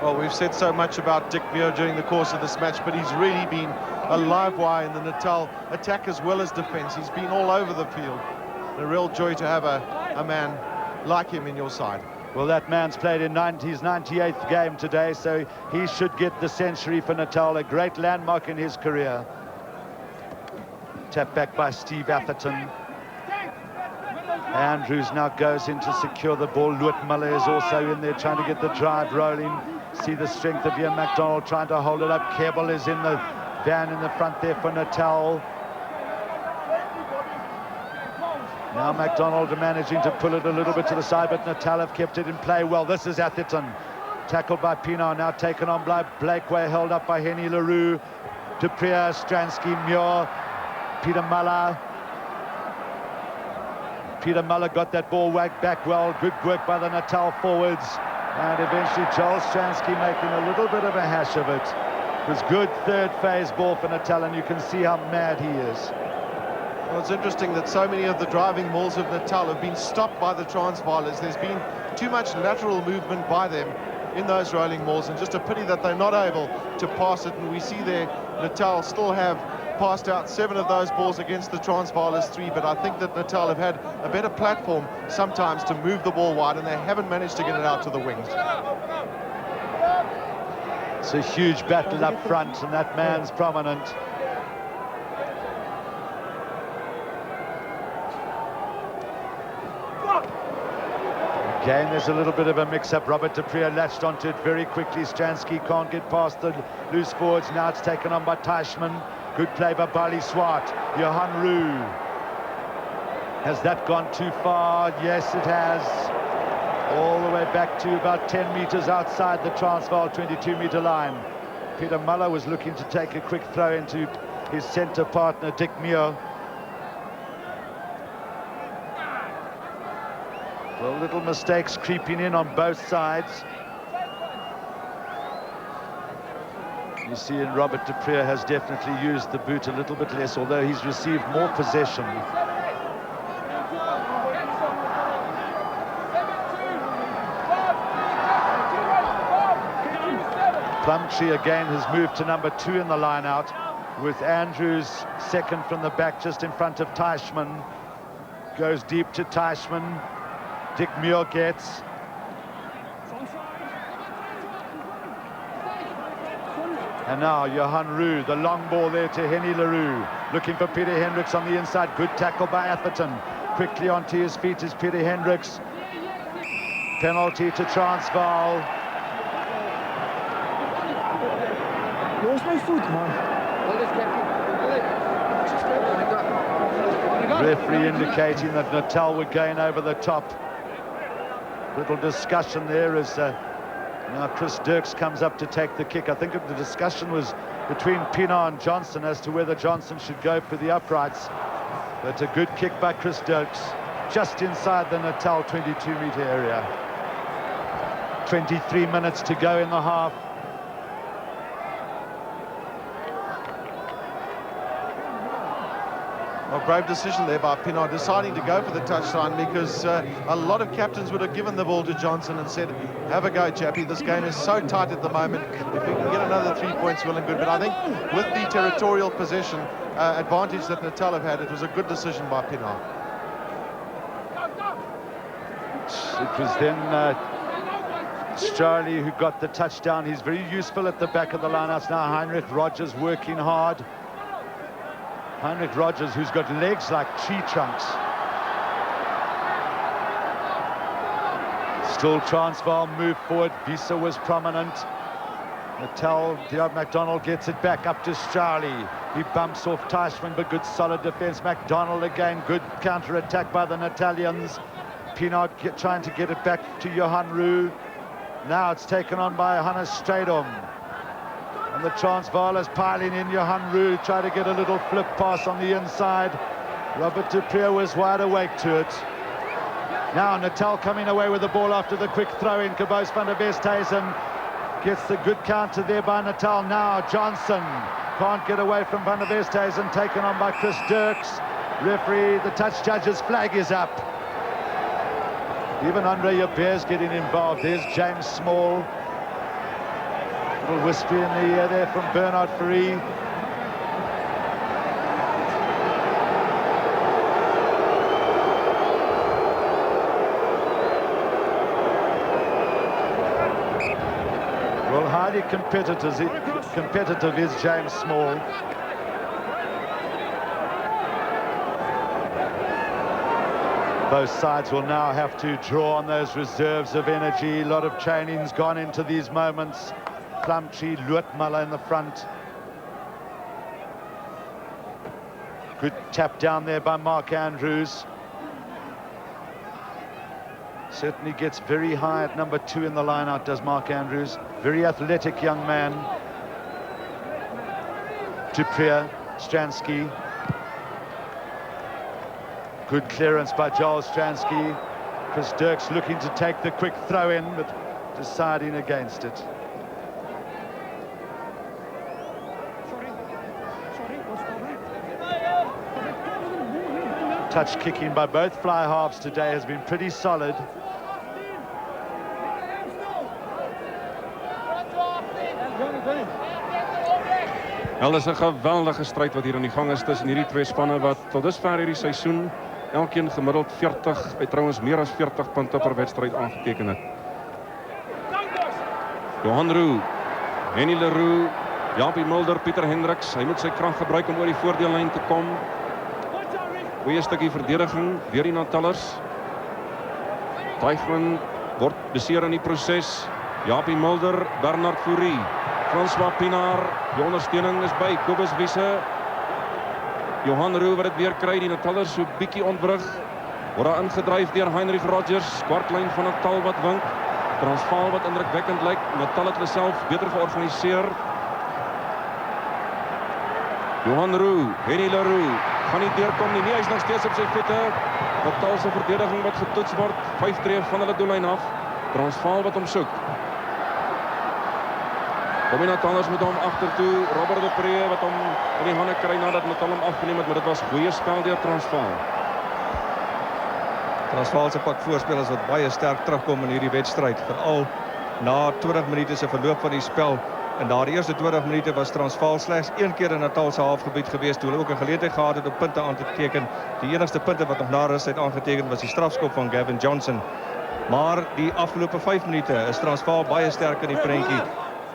S1: Well, we've said so much about Dick Muir during the course of this match, but he's really been a live wire in the Natal attack as well as defense. He's been all over the field. A real joy to have a man like him in your side.
S4: Well, that man's played in his 98th game today, so he should get the century for Natal, a great landmark in his career. Tapped back by Steve Atherton. Andrews now goes in to secure the ball. Luit Muller is also in there trying to get the drive rolling. See the strength of Ian MacDonald trying to hold it up. Kebbel is in the van in the front there for Natal. Now MacDonald managing to pull it a little bit to the side, but Natal have kept it in play well. This is Atherton. Tackled by Pienaar, now taken on by Blakeway, held up by Henny LaRue. Duprier, Stransky, Muir, Peter Muller. Peter Muller got that ball whacked back well. Good work by the Natal forwards. And eventually Joel Stransky making a little bit of a hash of it. It was good third phase ball for Natal, and you can see how mad he is.
S1: Well, it's interesting that so many of the driving mauls of Natal have been stopped by the Transvaalers. There's been too much lateral movement by them in those rolling mauls, and just a pity that they're not able to pass it. And we see there Natal still have passed out 7 of those balls against the Transvaalers 3, but I think that Natal have had a better platform sometimes to move the ball wide, and they haven't managed to get it out to the wings.
S4: It's a huge battle up front, and that man's prominent. Again, there's a little bit of a mix-up. Robert de Preer latched onto it very quickly. Stransky can't get past the loose forwards. Now it's taken on by Teichmann. Good play by Bali Swart. Johan Roux. Has that gone too far? Yes, it has. All the way back to about 10 meters outside the Transvaal 22-meter line. Peter Muller was looking to take a quick throw into his centre partner, Dick Muir. Well, little mistakes creeping in on both sides. You see, and Robert de Preer has definitely used the boot a little bit less, although he's received more possession. Plumtree again has moved to number 2 in the line-out, with Andrews second from the back just in front of Teichmann. Goes deep to Teichmann. Dick Muir gets. And now Johan Roux, the long ball there to Henny Leroux. Looking for Peter Hendricks on the inside. Good tackle by Atherton. Quickly onto his feet is Peter Hendricks. Penalty to Transvaal.
S2: Where's my foot, man?
S4: Referee indicating that Natal were going over the top. Little discussion there as now Chris Dirks comes up to take the kick. I think the discussion was between Pienaar and Johnson as to whether Johnson should go for the uprights. But a good kick by Chris Dirks, just inside the Natal 22-meter area. 23 minutes to go in the half.
S1: Well, brave decision there by Pienaar, deciding to go for the touchline, because a lot of captains would have given the ball to Johnson and said, have a go, chappie. This game is so tight at the moment. If we can get another 3 points, well and good. But I think with the territorial possession advantage that Natal have had, it was a good decision by Pienaar.
S4: It was then Charlie who got the touchdown. He's very useful at the back of the lineouts now. Heinrich Rogers working hard. Heinrich Rogers, who's got legs like tree trunks. Still Transvaal move forward. Visa was prominent. Natal, Diab McDonald gets it back up to Charlie. He bumps off Teichmann, but good solid defense. McDonald again, good counter-attack by the Natalians. Pienaar trying to get it back to Johan Roux. Now it's taken on by Hannes Strydom. And the Transvaalers piling in. Johan Roux tried to get a little flip pass on the inside. Robert de Preer was wide awake to it. Now Natal coming away with the ball after the quick throw-in. Caboose van der Westhuizen gets the good counter there by Natal. Now Johnson can't get away from van der Westhuizen, taken on by Chris Dirks. Referee, the touch judge's flag is up. Even Andre Jabert's getting involved. There's James Small. Little whisper in the ear there from Bernard Fourie. Well, highly competitive is James Small. Both sides will now have to draw on those reserves of energy. A lot of training's gone into these moments. Plumtree, Luitmuller in the front. Good tap down there by Mark Andrews. Certainly gets very high at number 2 in the line-out, does Mark Andrews. Very athletic young man. De Preer, Stransky. Good clearance by Joel Stransky. Chris Dirks looking to take the quick throw in, but deciding against it. Touch kicking by both fly halves today has been pretty solid.
S5: Wel, is 'n geweldige stryd wat hier aan die gang is tussen hierdie twee spanne wat tot dusver hierdie seisoen elkeen gemiddeld 40, trouwens meer as 40 punte per wedstryd aangeteken het. Johan Roux, Henny Leroux, Japie Mulder, Pieter Hendricks. Hy moet sy krag gebruik om oor die voordeellyn te kom. Goeie stukkie verdediging deur die Natallers. Teichman word beseer in die proses. Japie Mulder, Bernard Fourie, François Pinaar, die ondersteuning is by Kobus Wiese. Johan Roux wat dit weer kry, die Natalers so bietjie ontbrug. Word daar ingedryf deur Heinrich Rogers, kwartlyn van Natal wat wink. Transvaal wat indrukwekkend lyk. Natal het hulle self beter georganiseer. Johan Roux, Henny Leroux, gaan nie deurkom nie. Nee, hy is nog steeds op sy voete. Natal se verdediging wat getoets word, 5 tree van hulle doellyn af. Transvaal wat hom soek. Kom Natalers met hom agtertoe. Robert de Pre wat hom in die hande kry nadat Natal hom afgeneem het, maar dit was goeie spel deur Transvaal.
S7: Transvaal se pak voorspelers wat baie sterk terugkom in hierdie wedstryd, veral na 20 minute se verloop van die spel. En daardie eerste 20 minute was Transvaal slegs 1 keer in Natal se halfgebied gewees, toe hulle ook 'n geleentheid gehad het om punte aan te teken. Die enigste punte wat nog na rus uit aangeteken was die strafskop van Gavin Johnson. Maar die afgelope 5 minute is Transvaal baie sterk in die prentjie.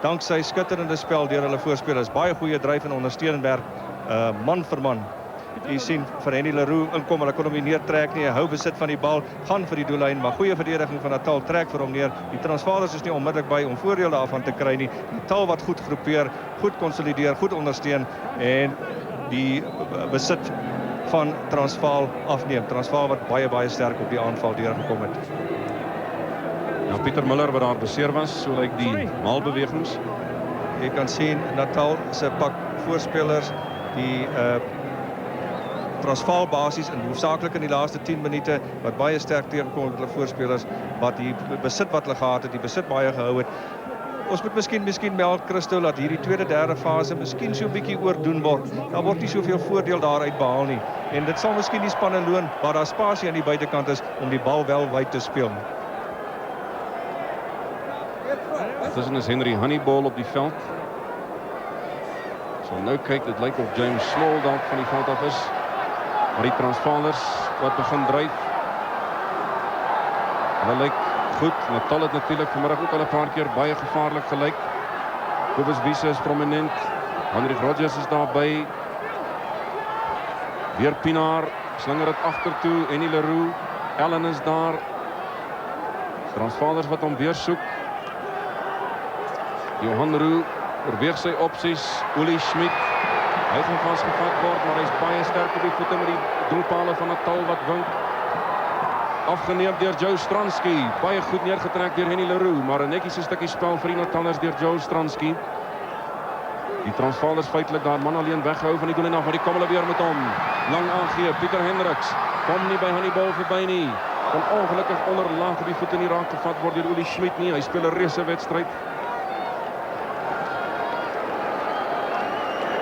S7: Danksy skitterende spel deur hulle voorspelers, baie goeie dryf en ondersteunend werk, man vir man. Jy sien vir Henny Leroux inkom, hulle kon hom nie neertrek nie, hy hou besit van die bal, gaan vir die doellyn, maar goeie verdediging van Natal trek vir hom neer. Die Transvaalers is nie onmiddellik by om voordeel daarvan te kry nie. Natal wat goed groepeer, goed konsolideer, goed ondersteun en die besit van Transvaal afneem. Transvaal wat baie sterk op die aanval deurgekom het.
S5: Ja, Pieter Muller wat daar beseer was, so lyk die maalbewegings.
S7: Jy kan sien Natal se pak voorspelers, die Transvaal basis en hoofsaaklik in die laaste 10 minute wat baie sterk tegenkom met hulle voorspelers, wat die besit wat hulle gehad het, die besit baie gehou het. Ons moet miskien meld Christo dat hierdie tweede derde fase miskien so 'n bietjie oordoen word. Daar word nie soveel voordeel daaruit behaal nie. En dit sal miskien die spanne loon waar daar spasie aan die buitekant is om die bal wel wyd te speel.
S5: Tussen is Henry Honeyball op die veld. So nou kyk, dit lyk of James Small dalk van die veld af is. Maar die Transvaalers wat begin dryf. Hulle lyk goed. Natal het natuurlik vanmiddag ook al 'n paar keer baie gevaarlik gelyk. Kobus Wiese is prominent. Heinrich Rogers is daarby. Weer Pinaar, slinger dit agtertoe. Henny Leroux, Allen is daar. Transvaalers wat hom weer soek. Johan Roux oorweeg sy opsies. Uli Schmidt, hy gaan vasgevat word, maar hy is baie sterk op die voete met die doelpale van Natal wat wink. Afgeneem deur Joe Stransky, baie goed neergetrek deur Henny Leroux, maar 'n netjies 'n stukkie spel vir die Natalers deur Joe Stransky. Die Transvaalers feitelik daar man alleen weggehou van die doellyn af, maar die kom hulle weer met hom. Lang aangee, Pieter Hendricks kom nie by Honeyball verby nie. Kon ongelukkig onder laag op die voete nie raak gevat word deur Uli Schmidt nie. Hy speel 'n reuse wedstryd.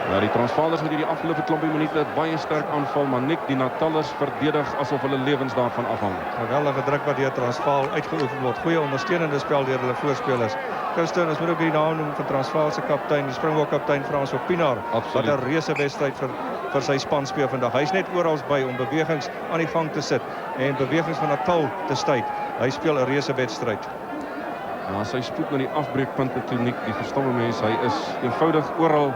S5: Ja, die Transvaalers het hierdie afgelope klompie minute baie sterk aanval, maar net die Natalers verdedig asof hulle lewens daarvan afhang.
S7: Geweldige druk wat deur Transvaal uitgeoefen word. Goeie ondersteunende spel deur hulle voorspelers. Christian, ons moet ook die naam noem van Transvaal se kaptein, die Springbok kaptein François Pinaar. Wat 'n reuse wedstryd vir sy span speel vandag. Hy's net oral by om bewegings aan die gang te sit en bewegings van Natal te stuit. Hy speel 'n reuse wedstryd.
S5: Ja, sy spoed na die afbreekpunte toe, Nick, die verstomme mens, hy is eenvoudig oral.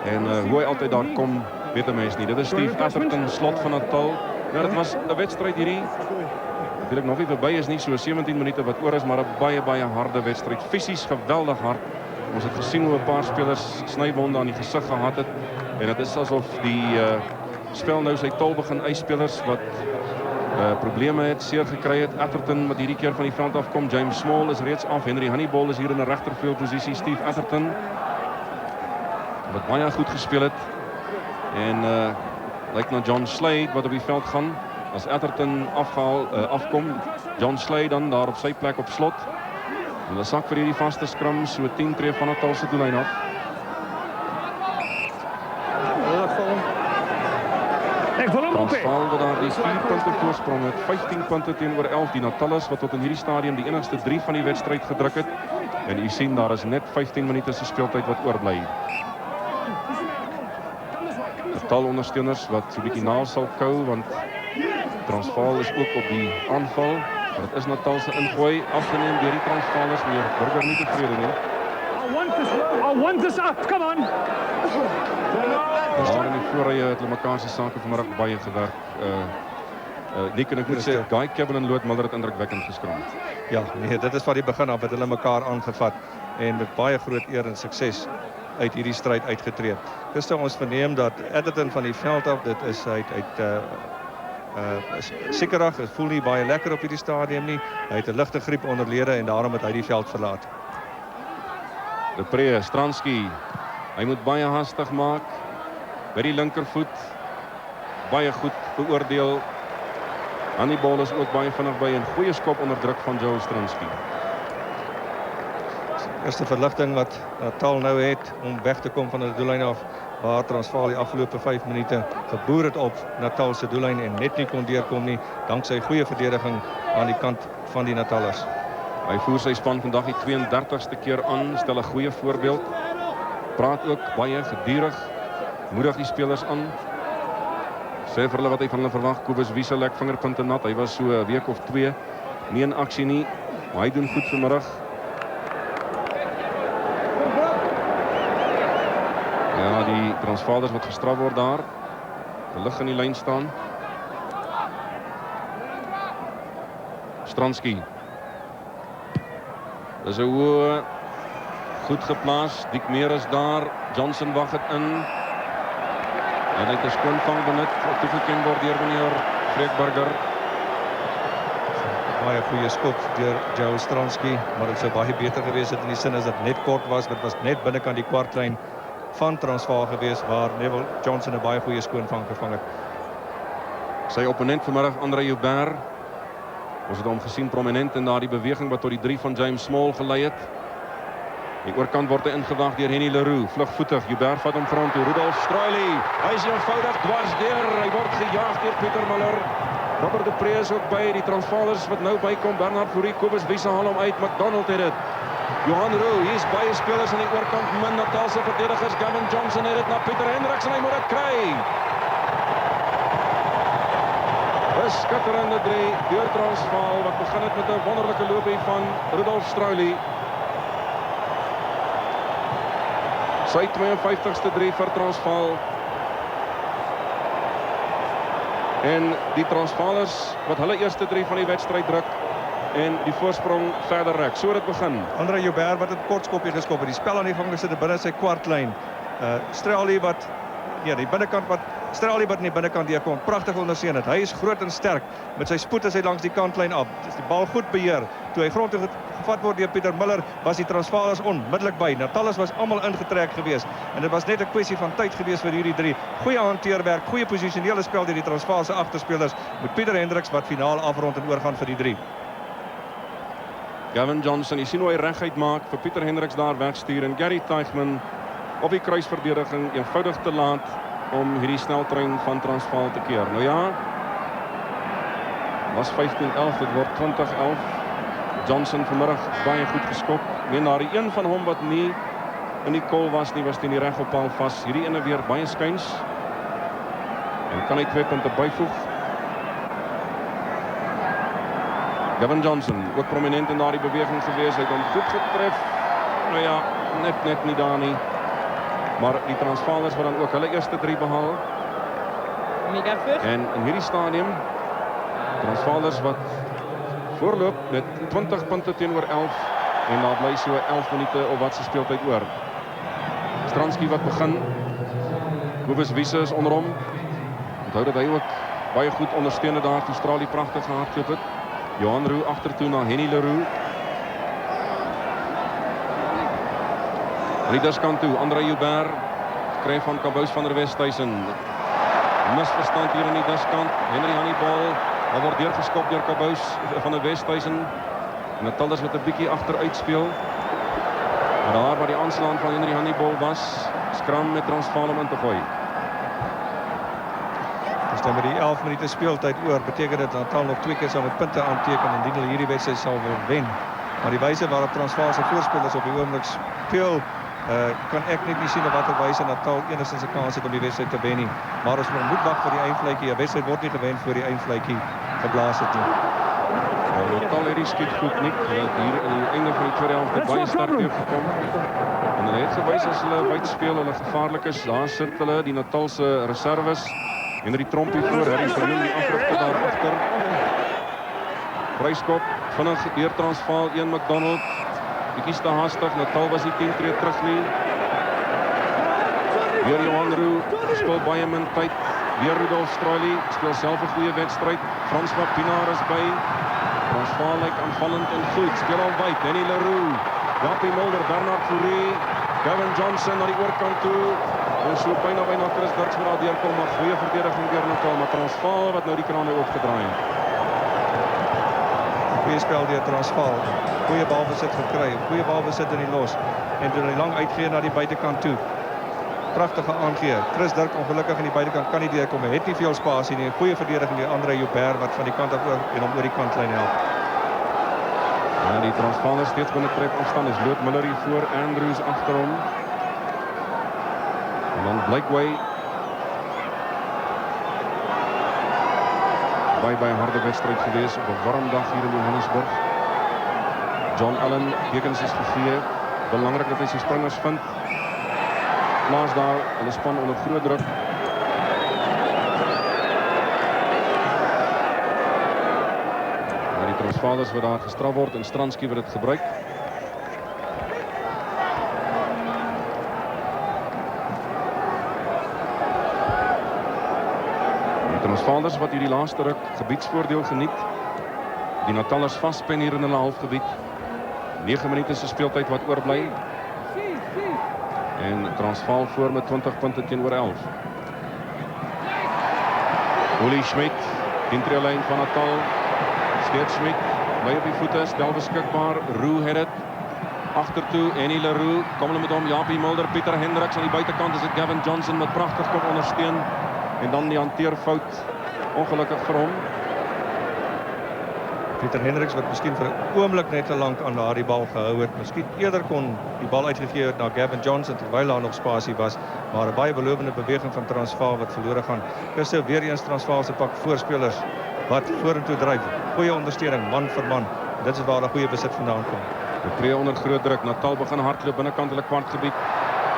S5: En hoe hy altyd daar kom, weet 'n mens nie. Dit is Steve Atherton, slot van Natal. Ja, dit was 'n wedstryd hierdie. Natuurlik nog nie verby is nie, so 17 minute wat oor is, maar 'n baie harde wedstryd. Fisies geweldig hard. Ons het gesien hoe 'n paar spelers snywonde aan die gesig gehad het. En dit is asof die spel nou sy tol begin eis. Spelers wat probleme het, seer gekry het. Atherton wat hierdie keer van die veld afkom. James Small is reeds af. Henry Honeyball is hier in 'n regterveldposisie. Steve Atherton wat baie goed gespeel het. En lyk na John Slade wat op die veld gaan. As Atherton afkom, John Slade dan daar op sy plek op slot. En hulle sak vir hierdie vaste skram so 10 tree van Natal se doellyn af. Transvaal wat daar die 4 punte voorsprong het, 15 punte teenoor 11. Die Natalers wat tot in hierdie stadium die enigste 3 van die wedstryd gedruk het. En u sien daar is net 15 minute se speeltyd wat oorbly. Natal ondersteuners wat so 'n bietjie naal sal kou, want Transvaal is ook op die aanval. Maar dit is Natal se ingooi afgeneem deur die Transvaalers, meer Burger nie tevrede nie.
S2: I want this up, come on.
S5: Daar in die voorrye het hulle mekaar se sake vanmiddag baie gewerk. Nick en ek moet sê, Guy Kevin en Lood Miller het indrukwekkend geskram.
S7: Ja, nee, dit is van die begin af, het hulle mekaar aangevat en met baie groot eer en sukses uit hierdie stryd uitgetree. Gister ons verneem dat Edgerton van die veld af, dit is sekerig, het voel nie baie lekker op hierdie stadium nie. Hy het 'n ligte griep onderlede en daarom het hy die veld verlaat.
S5: De Pre, Stransky, hy moet baie hastig maak, by die linkervoet, baie goed beoordeel. Hannibal is ook baie vinnig by en goeie skop onder druk van Joe Stransky.
S7: Eerste verligting wat Natal nou het om weg te kom van die doellyn af, waar Transvaal die afgelope 5 minute geboer het op Natal se doellyn en net nie kon deurkom nie, danksy goeie verdediging aan die kant van die Natallers.
S5: Hy voer sy span vandag die 32ste keer aan, stel 'n goeie voorbeeld. Praat ook baie gedurig, moedig die spelers aan. Sê vir hulle wat hy van hulle verwag. Kobus Wiese lek vingerpunte nat. Hy was so 'n week of 2 nie in aksie nie, maar hy doen goed vanmiddag. Ja, die Transvaalers wat gestraf word daar. De lig in die lyn staan. Stransky. Dis 'n hoë, goed geplaas. Dick Meer is daar. Johnson wag dit in. En hy het 'n skoonvang benut, wat toegeken word deur meneer Freekberger.
S7: Baie goeie skop deur Joe Stransky, maar dit sou baie beter gewees het in die sin as dit net kort was. Dit was net binnekant die kwartlyn van Transvaal gewees waar Neville Johnson 'n baie goeie skoonvang gevang het.
S5: Sy opponent vanmiddag, André Joubert. Ons het hom gesien prominent in daardie beweging wat tot die 3 van James Small gelei het. Die oorkant word hy ingewag deur Henny Leroux, vlugvoetig. Joubert vat hom front toe. Rudolf Strauly, hy is eenvoudig dwars deur. Hy word gejaag deur Pieter Muller. Robert de Pre is ook by. Die Transvaalers wat nou bykom. Bernard Fourie, Kobus Wiese haal hom uit. McDonald het dit. Johan Roux, hier is baie spelers aan die oorkant. Min Natalse verdedigers. Gavin Johnson het dit na Pieter Hendricks en hy moet dit kry. Skitterende 3 deur Transvaal wat begin het met 'n wonderlike loopie van Rudolf Strauly. Sy 52ste 3 vir Transvaal. En die Transvaalers wat hulle eerste 3 van die wedstryd druk en die voorsprong verder rek. So dit begin.
S7: André Joubert wat 'n kort skopjie geskop het. Die spel aan die gang gesit binne sy kwartlyn. Strauly wat die binnekant wat Strauly wat in die binnekant deurkom, pragtig ondersteun het. Hy is groot en sterk. Met sy spoed is hy langs die kantlyn af. Dis die bal goed beheer. Toe hy grond toe gevat word deur Pieter Muller, was die Transvaalers onmiddellik by. Natalers was almal ingetrek geweest en dit was net 'n kwessie van tyd geweest vir hierdie 3. Goeie hanteerwerk, goeie posisionele spel deur die Transvaalse agterspelers met Pieter Hendricks wat finaal afrond en oorgaan vir die 3.
S5: Gavin Johnson, jy sien hoe hy reguit maak vir Pieter Hendricks daar wegstuur en Gary Teichman op die kruisverdediging eenvoudig te laat om hierdie sneltrein van Transvaal te keer. Nou ja, was 15-11, dit word 20-11. Johnson vanmiddag baie goed geskop. Meen daar die een van hom wat nie in die kol was nie, was teen die reg op paal vas. Hierdie ene weer baie skuins. En kan hy 2 punte byvoeg. Gavin Johnson, ook prominent in daardie beweging gewees. Hy het hom goed getref. Nou ja, net nie daar nie. Maar die Transvaalers wat dan ook hulle eerste 3 behaal. En in hierdie stadium, Transvaalers wat voorloop met 20 punte teenoor 11. En daar bly so 11 minute of wat se speeltyd oor. Stransky wat begin. Kobus Wiese is onder hom. Onthou dat hy ook baie goed ondersteunde daar toe Strauly pragtig gehardloop het. Johan Roux agtertoe na Henny Leroux. Riederskant toe, André Joubert kry van Kabous van der Westhuizen. Misverstand hier in die diskant. Henry Hannibal, hy word deurgeskop deur Kabous van der Westhuizen. Natalders wat 'n bietjie agteruit speel. Maar daar waar die aanslaan van Henry Hannibal was, skram met Transvaal om in te gooi.
S7: As dan met die 11 minute speeltyd oor, beteken dit dat Natal nog 2 keer sal met punte aanteken indien hulle hierdie wedstryd sal wil wen. Maar die wyse waarop Transvaal se voorspelers op die oomblik speel, kan ek net nie sien op watter wyse Natal enigstens 'n kans het om die wedstryd te wen nie. Maar ons moet wag vir die eindvletjie. 'n Wedstryd word nie gewen voor die eindvletjie geblaas het nie.
S5: Natal het die skiet goed nie. Hulle het hier in die einde van die tweede helfte baie sterk gekom. En hulle het gewys as hulle buite speel, hulle gevaarlik is. Daar sit hulle, die Natalse reserves. Henry Trompie voor, Harry Verloon die afrigter daar agter. Vryskop, vinnig deur Transvaal, 1 McDonald. Bietjie te haastig, Natal was nie 10 tree terug nie. Weer Johan Roux, speel baie min tyd. Weer Rudolf Strauly, speel self 'n goeie wedstryd. Frans Pinaar is by. Transvaal lyk aanvallend en goed, speel al wyd. Danny Leroux, Japie Mulder, Bernard Fourie, Gavin Johnson na die oorkant toe. En so byna Chris Dirks wat daar deurkom, maar goeie verdediging deur Natal, maar Transvaal wat nou die krane oopgedraai het.
S7: Goeie spel deur Transvaal. Goeie balbesit gekry, goeie balbesit in die los. En toe hy lang uitgee na die buitekant toe. Pragtige aangee. Chris Dirk ongelukkig aan die buitekant kan nie deurkom. Hy het nie veel spasie nie. Goeie verdediging deur Andre Joubert wat van die kant af oor en hom oor die kantlyn help.
S5: Ja, die Transvaalers steeds binne trek afstand is Loot Miller hier voor, Andrews agter hom. En dan Blakeway. Baie harde wedstryd gewees op 'n warm dag hier in Johannesburg. John Allen, tekens is gegee. Belangrik dat hy sy springers vind. Plaas daar, hulle span onder groot druk. Maar die Transvaalers wat daar gestraf word en Stransky wat dit gebruik. Die Transvaalers wat hierdie laaste ruk gebiedsvoordeel geniet. Die Natalers vaspen hier in hulle halfgebied. 9 minute se speeltyd wat oorbly. En Transvaal voor met 20 punte teenoor 11. Uli Schmidt, intrielyn van Natal. Steeds Schmidt, bly op die voete, stel beskikbaar. Roux het dit. Agtertoe, Annie Leroux, kom hulle met hom, Japie Mulder, Pieter Hendricks aan die buitekant is dit Gavin Johnson wat pragtig kom ondersteun. En dan die hanteerfout, ongelukkig vir hom.
S7: Pieter Hendricks wat miskien vir 'n oomblik net te lank aan daardie bal gehou het. Miskien eerder kon die bal uitgegee het na Gavin Johnson terwyl daar nog spasie was, maar 'n baie belovende beweging van Transvaal wat verlore gaan. Dis weer eens Transvaal se pak voorspelers wat vorentoe dryf. Goeie ondersteuning man vir man. Dit is waar 'n goeie besit vandaan kom.
S5: Die tree onder groot druk. Natal begin hardloop binnekant hulle kwartgebied.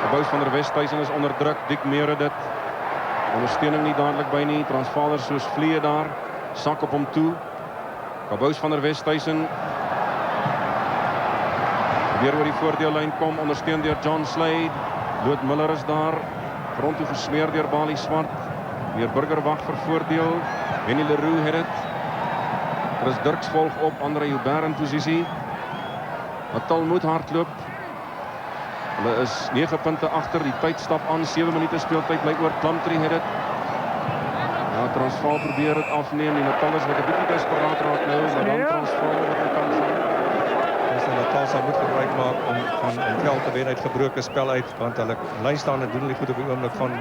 S5: Kabous van der Westhuizen is onder druk. Dick Meere dit. Ondersteuning nie dadelik by nie. Transvaalers soos vliee daar. Sak op hom toe. Kabous van der Westhuizen. Weer oor die voordeellyn kom. Ondersteun deur John Slade. Loot Miller is daar. Grond toe gesmeer deur Bali Swart. Weer Burger wag vir voordeel. Henny Leroux het dit. Chris Dirks volg op. Andre Joubert in posisie. Natal moet hardloop. Hulle is 9 punte agter. Die tyd stap aan. 7 minute speeltyd bly oor. Plumtree het dit. Ja, Transvaal probeer dit afneem. Die Natalers wat 'n bietjie desperaat raak nou. Maar dan Transvaal wat hy kan gaan.
S7: Dus die Natal sal moet gebruik maak om van 'n veld te wen uit gebroke spel uit. Want hulle lynstaande doen nie goed op die oomblik van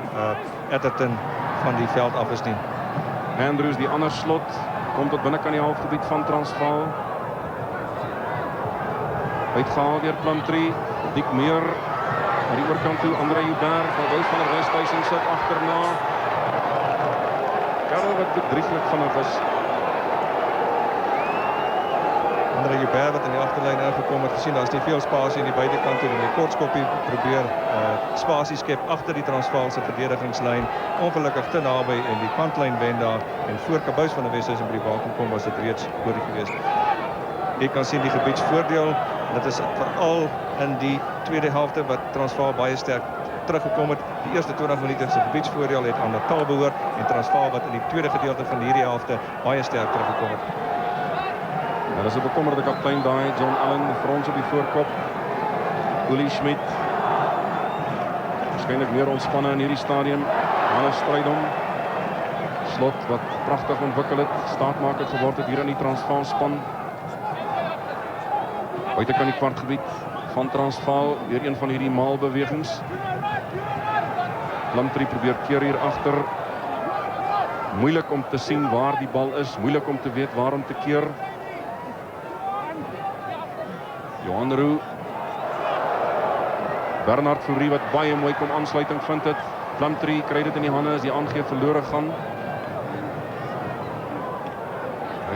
S7: Etterton van die veld af is nie.
S5: Andrews die ander slot. Kom tot binnekant die halfgebied van Transvaal. Uitgehaal deur Plumtree. Dick Meer aan die oorkant toe. Andre Joubert van van der Westhuizen sit agterna. Karel wat bedrieglik vinnig is.
S7: Andre Joubert wat in die agterlyn ingekom het, gesien daar's nie veel spasie in die buitekant toe. Die kortskoppie probeer spasie skep agter die Transvaalse verdedigingslyn. Ongelukkig te naby en die kantlyn wen daar en voor Kabous van der Westhuizen by die bal kom was dit reeds oor gewees. Jy kan sien die gebiedsvoordeel. Dit is veral in die tweede helfte wat Transvaal baie sterk teruggekom het. Die eerste 20 minute se gebiedsvoordeel het aan Natal behoort en Transvaal wat in die tweede gedeelte van hierdie helfte baie sterk teruggekom het.
S5: Ja, dat is 'n bekommerde kaptein daai, John Allen, frons op die voorkop. Uli Schmidt. Waarskynlik meer ontspanne in hierdie stadium. Hannes Strydom. Slot wat pragtig ontwikkel het, staatmaker geword het hier in die Transvaal span. Buitekant die kwartgebied van Transvaal, weer een van hierdie maalbewegings. Plumtree probeer keer hier agter. Moeilik om te sien waar die bal is, moeilik om te weet waar om te keer. Johan Roux. Bernard Fourie wat baie mooi kom aansluiting vind het. Plumtree kry dit in die hande as die aangee verlore gaan.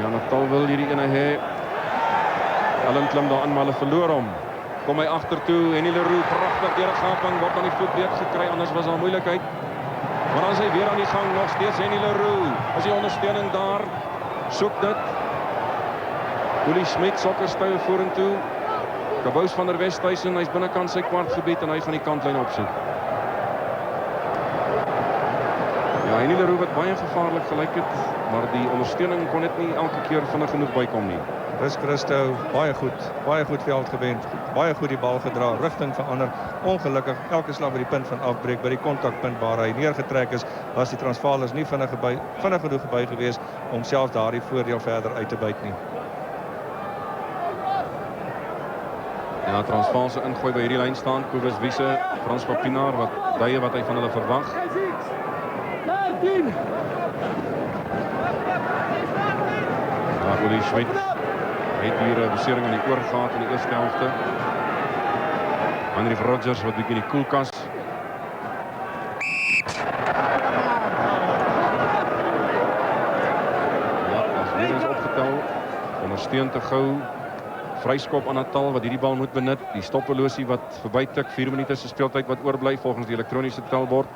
S5: Ja, Natal wil hierdie ene hê. Allen klim daarin, maar hulle verloor hom. Kom hy agtertoe, Henny Leroux pragtig deur 'n gaping, word aan die voetbeek gekry, anders was daar moeilikheid. Maar dan is hy weer aan die gang, nog steeds Henny Leroux. Is die ondersteuning daar? Soek dit. Willie Smit, sokkerstuil vorentoe. Kabous van der Westhuizen, hy's binnekant sy kwartgebied en hy gaan die kantlyn opsoek. Ja, Henny Leroux wat baie gevaarlik gelyk het, maar die ondersteuning kon dit nie elke keer vinnig genoeg bykom nie.
S7: Chris Christo, baie goed veld gewend, baie goed die bal gedra, rigting verander, ongelukkig elke slag by die punt van afbreek, by die kontakpunt waar hy neergetrek is, was die Transvaalers nie vinnig genoeg by gewees om selfs daardie voordeel verder uit te byt nie.
S5: Ja, Transvaalse ingooi by hierdie lyn staan, Kobus Wiese, Frans Papinaar, wat duie wat hy van hulle verwag. Ja, Willie Smit het hier 'n besering aan die oor gehad in die eerste helfte. Henry Rogers wat bietjie in die koelkas. Ja, as weer is opgetel. Ondersteun te gou. Vryskop aan Natal wat hierdie bal moet benut. Die stopperlosie wat verby tik. 4 minute se speeltyd wat oorbly volgens die elektroniese telbord.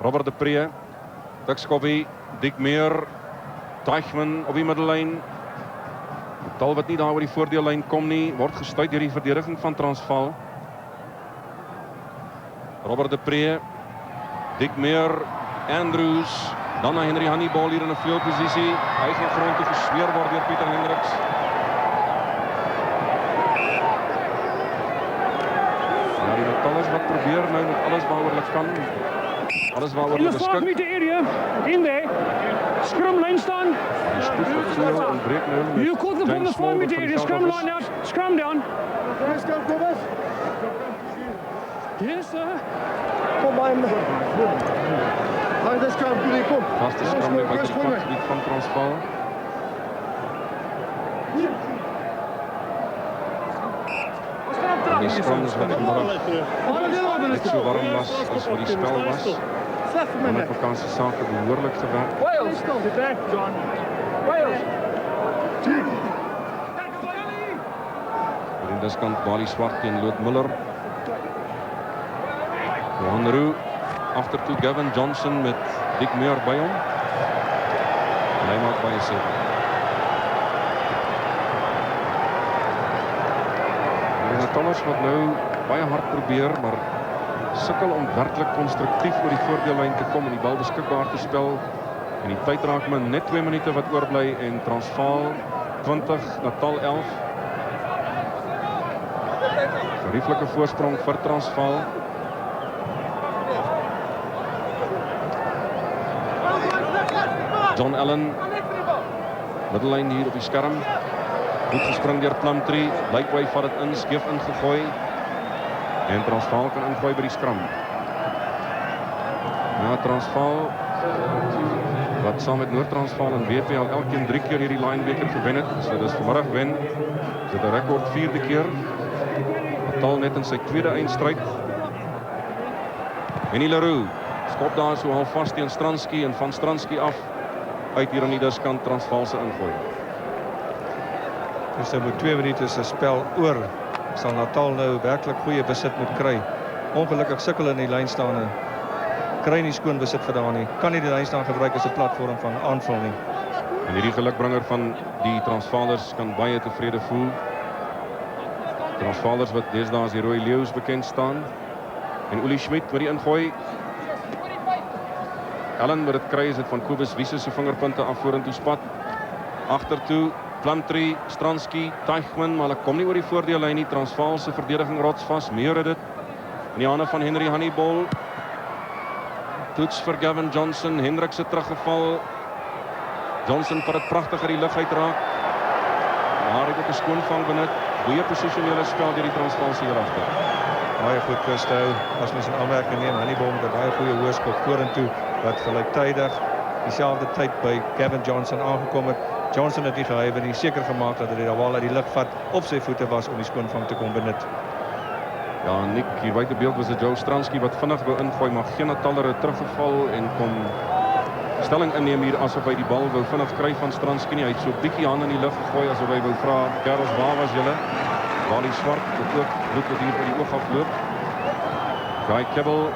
S5: Robert de Pre, Dikskobby, Dick Meer, Teichman op die middellyn. Natal wat nie daar oor die voordeellyn kom nie, word gestuit deur die verdediging van Transvaal. Robert de Pre, Dick Meer, Andrews, dan na Henry Hannibal hier in 'n vleuelposisie. Hy gaan grond toe gesweer word deur Pieter Hendricks. Ja, die Natalers wat probeer nou met alles waaroor hulle kan. Alles waaroor hulle beskik.
S2: In the 5-meter area, in there, scrum line staan. You caught the ball in the 5-meter area, scrum line out, scrum down. Yes, sir.
S9: Kom by hom. Hy dis scrum, kom.
S5: Vaste scrum by die kwartgebied van Transvaal. Die scrums wat vanmiddag net so warm was as wat die spel was. En met vakansie sake behoorlik gewerk.
S9: Wales, sit back, John. Wales.
S5: In die kant Bali Swart teen Lood Miller. Johan Roux agter toe Gavin Johnson met Dick Meer by hom. En hy maak baie seker. Die Natalers wat nou baie hard probeer, maar sukkel om werklik konstruktief oor die voordeellyn te kom en die bal beskikbaar te spel. En die tyd raak men net 2 minute wat oorbly en Transvaal 20, Natal 11. Gerieflike voorsprong vir Transvaal. John Allen, middellyn hier op die skerm. Goed gespring deur Plumtree, Blykeway vat dit in, skeef ingegooi. En Transvaal kan ingooi by die skram. Ja, Transvaal wat saam met Noord-Transvaal en WPL elkeen 3 keer hierdie linebeker gewen het. So dis vanmiddag wen. Dit 'n rekord 4de keer. Natal net in sy tweede eindstryd. Henny Leroux skop daar so half vas teen Stransky en van Stransky af uit hier aan die diskant Transvaal se ingooi.
S7: Dus daar moet 2 minute se spel oor. Sal Natal nou werklik goeie besit moet kry. Ongelukkig sukkel in die lynstaande. Kry nie skoon besit vandaan nie. Kan nie die lynstaan gebruik as 'n platform van aanval nie.
S5: En hierdie gelukbringer van die Transvaalers kan baie tevrede voel. Transvaalers wat deesdae as die Rooi Leeu's bekend staan. En Willie Smit met die ingooi. Allen met dit kry is dit van Kobus Wiese se vingerpunte af vorentoe spat. Agtertoe Plumtree, Stransky, Teichman, maar hulle kom nie oor die voordeellyn nie. Transvaal se verdediging rotsvas, meer het dit. In die hande van Henry Hannibal. Toets vir Gavin Johnson, Hendricks het teruggeval. Johnson vat dit pragtig uit die lug uitraak. Maar hy het ook 'n skoonvang benut. Goeie posisionele spel deur die Transvaalse hier agter.
S7: Baie goed Christo, as mens in aanmerking neem, Hannibal met 'n baie goeie hoërskop vorentoe wat gelyktydig dieselfde tyd by Gavin Johnson aangekom het. Johnson het nie gehuiwer nie, seker gemaak dat hy die bal uit die lug vat op sy voete was om die skoonvang te kon benut.
S5: Ja, Nick, hier buite beeld was dit Joe Stransky wat vinnig wou ingooi, maar geen Nataller het teruggeval en kon stelling inneem hier asof hy die bal wou vinnig kry van Stransky nie. Hy het so 'n bietjie hand in die lug gegooi asof hy wou vra, "Kerels, waar was julle?" Bali Swart het ook bloed wat hier by die oog afloop. Guy Kebbel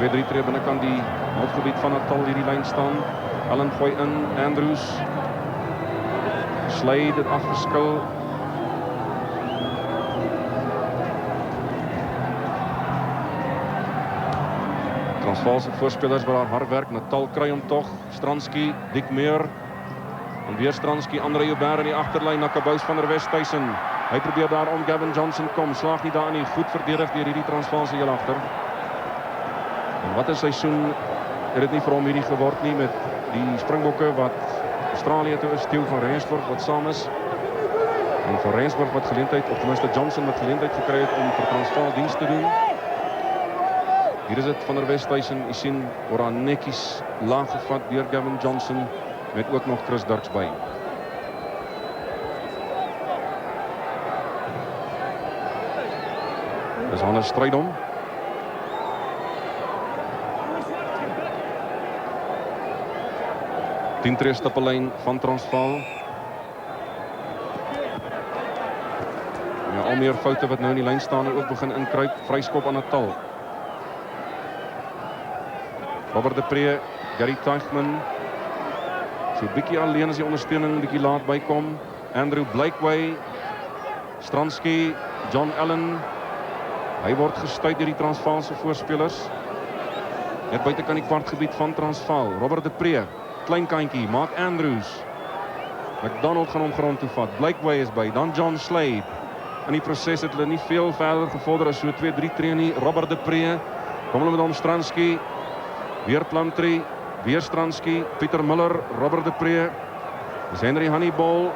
S5: 2-3 tree binnekant die halfgebied van Natal hierdie lyn staan. Allen gooi in, Andrews. Slade het afgeskil. Transvaalse voorspelers waar hard werk. Natal kry hom tog. Stransky, Dick Meer. En weer Stransky, Andre Joubert in die agterlyn na Kabous van der Westhuizen. Hy probeer daar om Gavin Johnson kom. Slaag nie daar nie. Goed verdedig deur hierdie Transvaalse heel agter. En wat 'n seisoen het dit nie vir hom hierdie geword nie met die Springbokke wat Australië toe is, Theo van Rensburg wat saam is. En van Rensburg wat geleentheid, of tenminste Johnson wat geleentheid gekry het om vir Transvaal diens te doen. Hier is dit van der Westhuizen. U sien word daar netjies laag gevat deur Gavin Johnson met ook nog Chris Dirks by. Dis Hannes Strydom. Tientree stippellyn van Transvaal. Ja, al meer foute wat nou in die lyn staan en ook begin inkruip. Vryskop aan Natal. Robert de Pre, Gary Teichman. So bietjie alleen as die ondersteuning bietjie laat bykom. Andrew Blakeway, Stransky, John Allen. Hy word gestuit deur die Transvaalse voorspelers. Net buitekant die kwartgebied van Transvaal. Robert de Pre, klein kantjie, maak Andrews. McDonald gaan hom grond toe vat. Blakeway is by, dan John Slade. In die proses het hulle nie veel verder gevorder as so 2-3 tree nie. Robert de Pre, kom hulle met hom Stransky. Weer Plumtree, weer Stransky, Pieter Miller, Robert de Pre. Dis Henry Honeyball.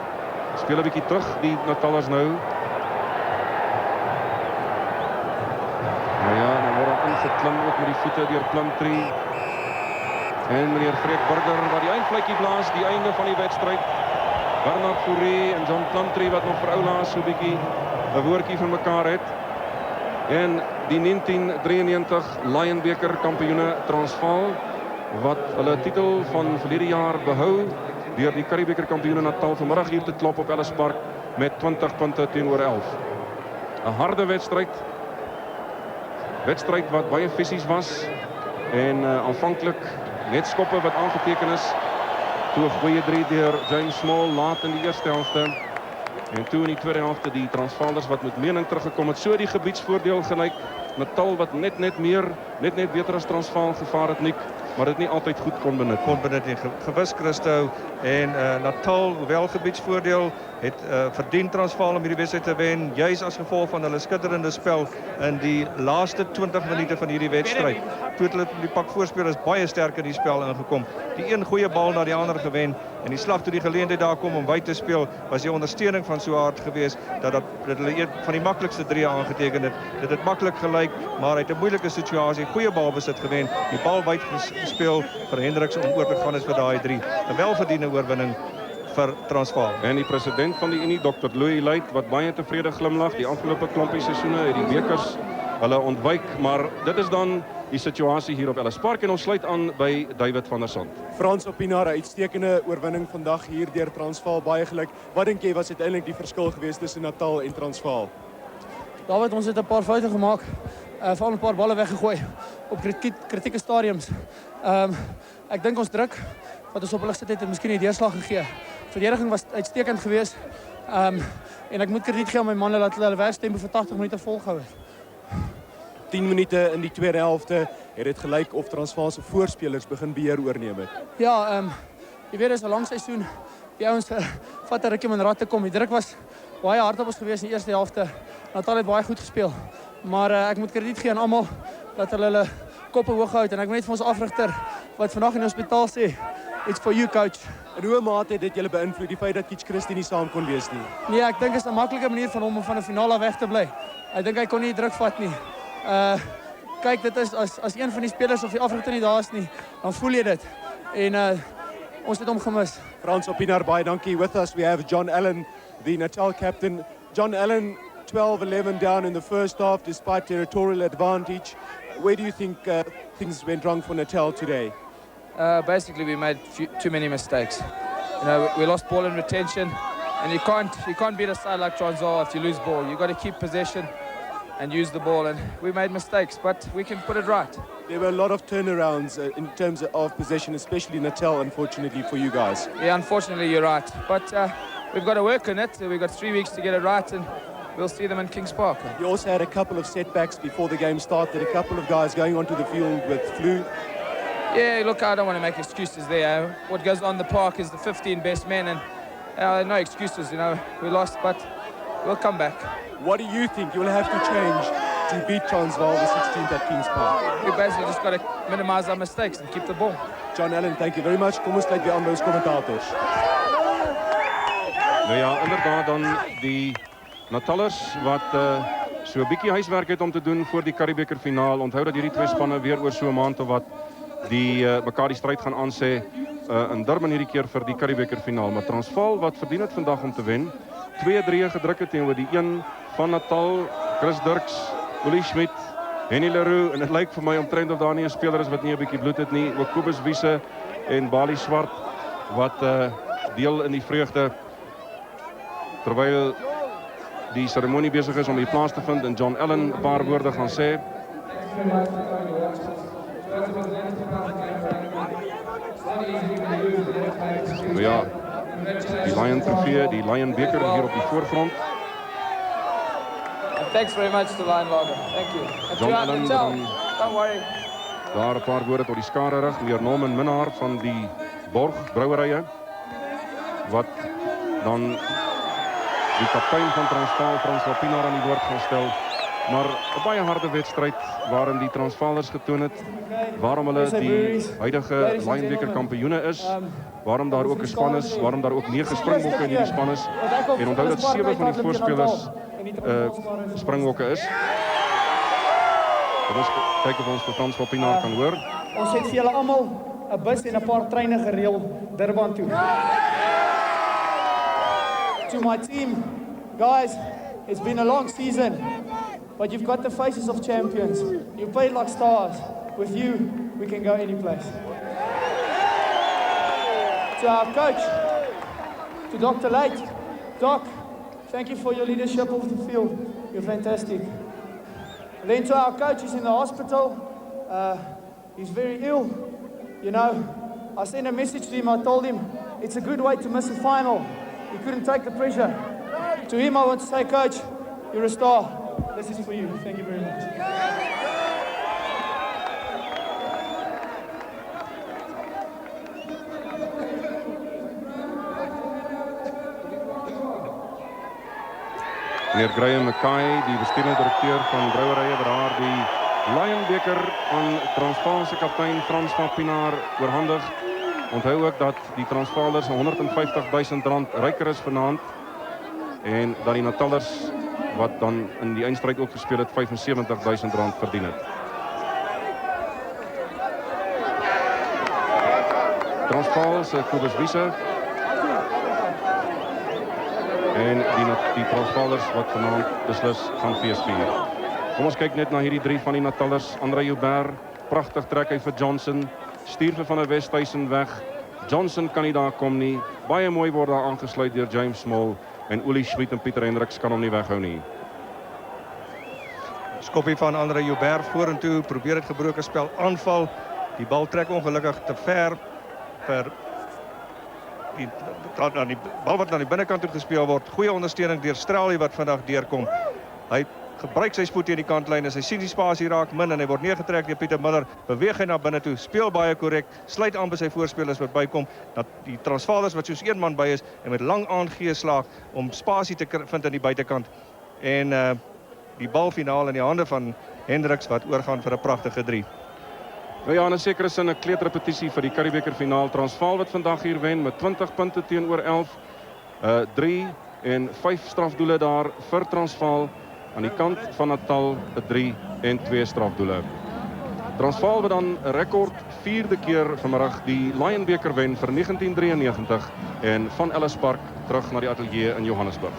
S5: Speel 'n bietjie terug, die Natalers nou. Nou ja, dan word daar ingeklim ook met die voete deur Plumtree. En meneer Freek Burger wat die eindvletjie blaas, die einde van die wedstryd. Bernard Fourie en John Plumtree wat nog vir oulaas so 'n bietjie 'n woordjie vir mekaar het. En die 1993 Lion Beker kampioene Transvaal wat hulle titel van verlede jaar behou deur die Currie Beker kampioene Natal vanmiddag hier te klop op Ellis Park met 20 punte teenoor 11. 'n harde wedstryd. Wedstryd wat baie fisies was en aanvanklik net skoppe wat aangeteken is. Toe 'n goeie 3 deur James Small laat in die eerste helfte. En toe in die tweede helfte die Transvaalers wat met mening teruggekom het. So die gebiedsvoordeel gelyk. Natal wat net beter as Transvaal gevaar het, Nick, maar dit nie altyd goed kon benut.
S7: Gewis Christo en Natal, hoewel gebiedsvoordeel, het verdien Transvaal om hierdie wedstryd te wen, juis as gevolg van hulle skitterende spel in die laaste 20 minute van hierdie wedstryd. Toe hulle die pak voorspelers baie sterk in die spel ingekom. Die een goeie bal na die ander gewen en die slag toe die geleentheid daar kom om wyd te speel, was die ondersteuning van so hard geweest dat hulle een van die maklikste 3 aangeteken het. Dit het maklik gelyk, maar uit 'n moeilike situasie, goeie balbesit gewen, die bal wyd gespeel vir Hendricks om oor te gaan is vir daai 3. 'n welverdiende oorwinning vir Transvaal.
S5: En die president van die Unie, Dr. Louis Luit, wat baie tevrede glimlag, die afgelope klompie seisoene het die bekers hulle ontwyk, maar dit is dan die situasie hier op Ellis Park en ons sluit aan by David van der Sand.
S3: Frans Opinaar, uitstekende oorwinning vandag hier deur Transvaal, baie geluk. Wat dink jy was uiteindelik die verskil geweest tussen Natal en Transvaal?
S10: David, ons het 'n paar foute gemaak, veral 'n paar balle weggegooi op kritieke stadiums. Ek dink ons druk wat ons op hulle gesit het miskien 'n deurslag gegee. Verdediging was uitstekend geweest. En ek moet krediet gee aan my manne dat hulle werkstempo vir 80 minute volgehou het.
S3: 10 minute in die tweede helfte het dit gelyk of Transvaalse voorspelers begin beheer oorneem het.
S10: Ja, jy weet, dit is 'n lang seisoen. Die ouens vat 'n rukkie om in rad te kom. Die druk was baie hard op ons geweest in die eerste helfte. Natal het baie goed gespeel. Maar ek moet krediet gee aan almal dat hulle koppe hoog hou en ek weet vir ons afrigter wat vandag in die hospitaal sê, "It's for you, coach."
S3: In hoe mate het dit julle beïnvloed, die feit dat Kitch Christie nie saam kon wees nie?
S10: Nee, ek dink dit is 'n maklike manier van hom om van 'n finaal af weg te bly. Ek dink hy kon nie druk vat nie. Kyk, dit is as een van die spelers of die afrigter nie daar is nie, dan voel jy dit. En ons het hom gemis.
S3: Frans Opinaar, baie dankie. With us we have John Allen, the Natal captain. John Allen, 12-11 down in the first half despite territorial advantage. Where do you think things went wrong for Natal today?
S11: Basically, we made too many mistakes. You know, we lost ball in retention, and you can't beat a side like Transvaal if you lose ball. You got to keep possession. and use the ball, and we made mistakes, but we can put it right.
S3: There were a lot of turnarounds in terms of possession, especially Natal, unfortunately, for you guys.
S11: Yeah, unfortunately, you're right, but we've got to work on it. We've got 3 weeks to get it right, and we'll see them in Kings Park.
S3: You also had a couple of setbacks before the game started, a couple of guys going onto the field with flu.
S11: Yeah, look, I don't want to make excuses there. What goes on the park is the 15 best men, and no excuses, you know. We lost, but we'll come back.
S3: What do you think you'll have to change to beat Transvaal the 16th at Kings Park?
S11: We basically just got to minimize our mistakes and keep the ball.
S3: John Allen, thank you very much. Kom ons kyk weer aan by ons kommentators.
S5: Nou ja, inderdaad dan die Natalers wat so 'n bietjie huiswerk het om te doen voor die Curriebeeker finaal. Onthou dat hierdie twee spanne weer oor so 'n maand of wat die mekaar die stryd gaan aansê in Durban hierdie keer vir die Curriebeeker finaal. Maar Transvaal wat verdien het vandag om te wen. 2-3 gedruk het teenoor die een van Natal, Chris Dirks, Willie Schmidt, Henny Leroux, en dit lyk vir my omtrent of daar nie 'n speler is wat nie 'n bietjie bloed het nie. Ook Kobus Wiese en Bali Swart wat deel in die vreugde terwyl die seremonie besig is om die plaas te vind en John Allen 'n paar woorde gaan sê. Ja, die Lion trofee, die Lion beker hier op die voorgrond.
S11: Thanks very much to Lion Lager. Thank you.
S5: John Allen,
S11: don't worry.
S5: Daar 'n paar woorde tot die skare rig. Meneer Norman Minnaar van die Borg Brouwerye wat dan die kaptein van Transvaal, Transvaal Pienaar, aan die woord gaan stel. Maar 'n baie harde wedstryd waarin die Transvaalers getoon het waarom hulle die huidige Lion beker kampioene is. Waarom daar ook 'n span is, waarom daar ook 9 springbokke in hierdie span is. En onthou dat 7 van die voorspelers springbokke is. Ons kyk of ons vir Transvaal Pienaar kan hoor.
S10: Ons het vir julle almal 'n bus en 'n paar treine gereël Durban toe. To my team, guys, it's been a long season, but you've got the faces of champions. You played like stars. With you, we can go any place. To our coach, to Dr. Late, Doc, thank you for your leadership of the field. You're fantastic. And then to our coach, he's in the hospital. He's very ill. You know, I sent a message to him. I told him it's a good way to miss a final. He couldn't take the pressure. To him, I want to say, Coach, you're a star. This is for you. Thank you very much.
S5: Meneer Graham Mackay, die bestuurende directeur van Brouwerye, wat daar die Lion beker aan Transvaalse kaptein Frans van Pienaar oorhandig. Onthou ook dat die Transvaalers R150.000 ryker is vanaand en dat die Natalers wat dan in die eindstryd ook gespeel het R75.000 verdien het. Transvaal se Kobus Wiese en die Transvaalers wat vanaand beslis gaan feesvier. Kom ons kyk net na hierdie 3 van die Natalers. Andre Joubert, pragtig trek hy vir Johnson, stuur vir Van der Westhuizen weg. Johnson kan nie daar kom nie. Baie mooi word daar aangesluit deur James Small en Willie Schmidt en Pieter Hendriks kan hom nie weghou nie.
S7: Skoppie van Andre Joubert vorentoe, probeer het gebroke spel aanval. Die bal trek ongelukkig te ver vir die bal wat na die binnekant toe gespeel word. Goeie ondersteuning deur Stralie wat vandag deurkom. Hy gebruik sy spoed teen die kantlyn en hy sien die spasie raak min en hy word neergetrek deur Pieter Miller. Beweeg hy na binne toe, speel baie korrek, sluit aan by sy voorspelers wat bykom. Dat die Transvaalers wat soos een man by is en met lang aangee slaag om spasie te vind aan die buitekant. En die balfinaal in die hande van Hendriks wat oorgaan vir 'n pragtige 3.
S5: Nou ja, in 'n sekere sin 'n kleedrepetisie vir die Curriebeeker finaal. Transvaal wat vandag hier wen met 20 punte teenoor 11. 3 en 5 strafdoele daar vir Transvaal. Aan die kant van Natal 'n 3 en 2 strafdoele. Transvaal wat dan 'n rekord 4de keer vanmiddag die Lion beker wen vir 1993 en van Ellis Park terug na die ateljee in Johannesburg.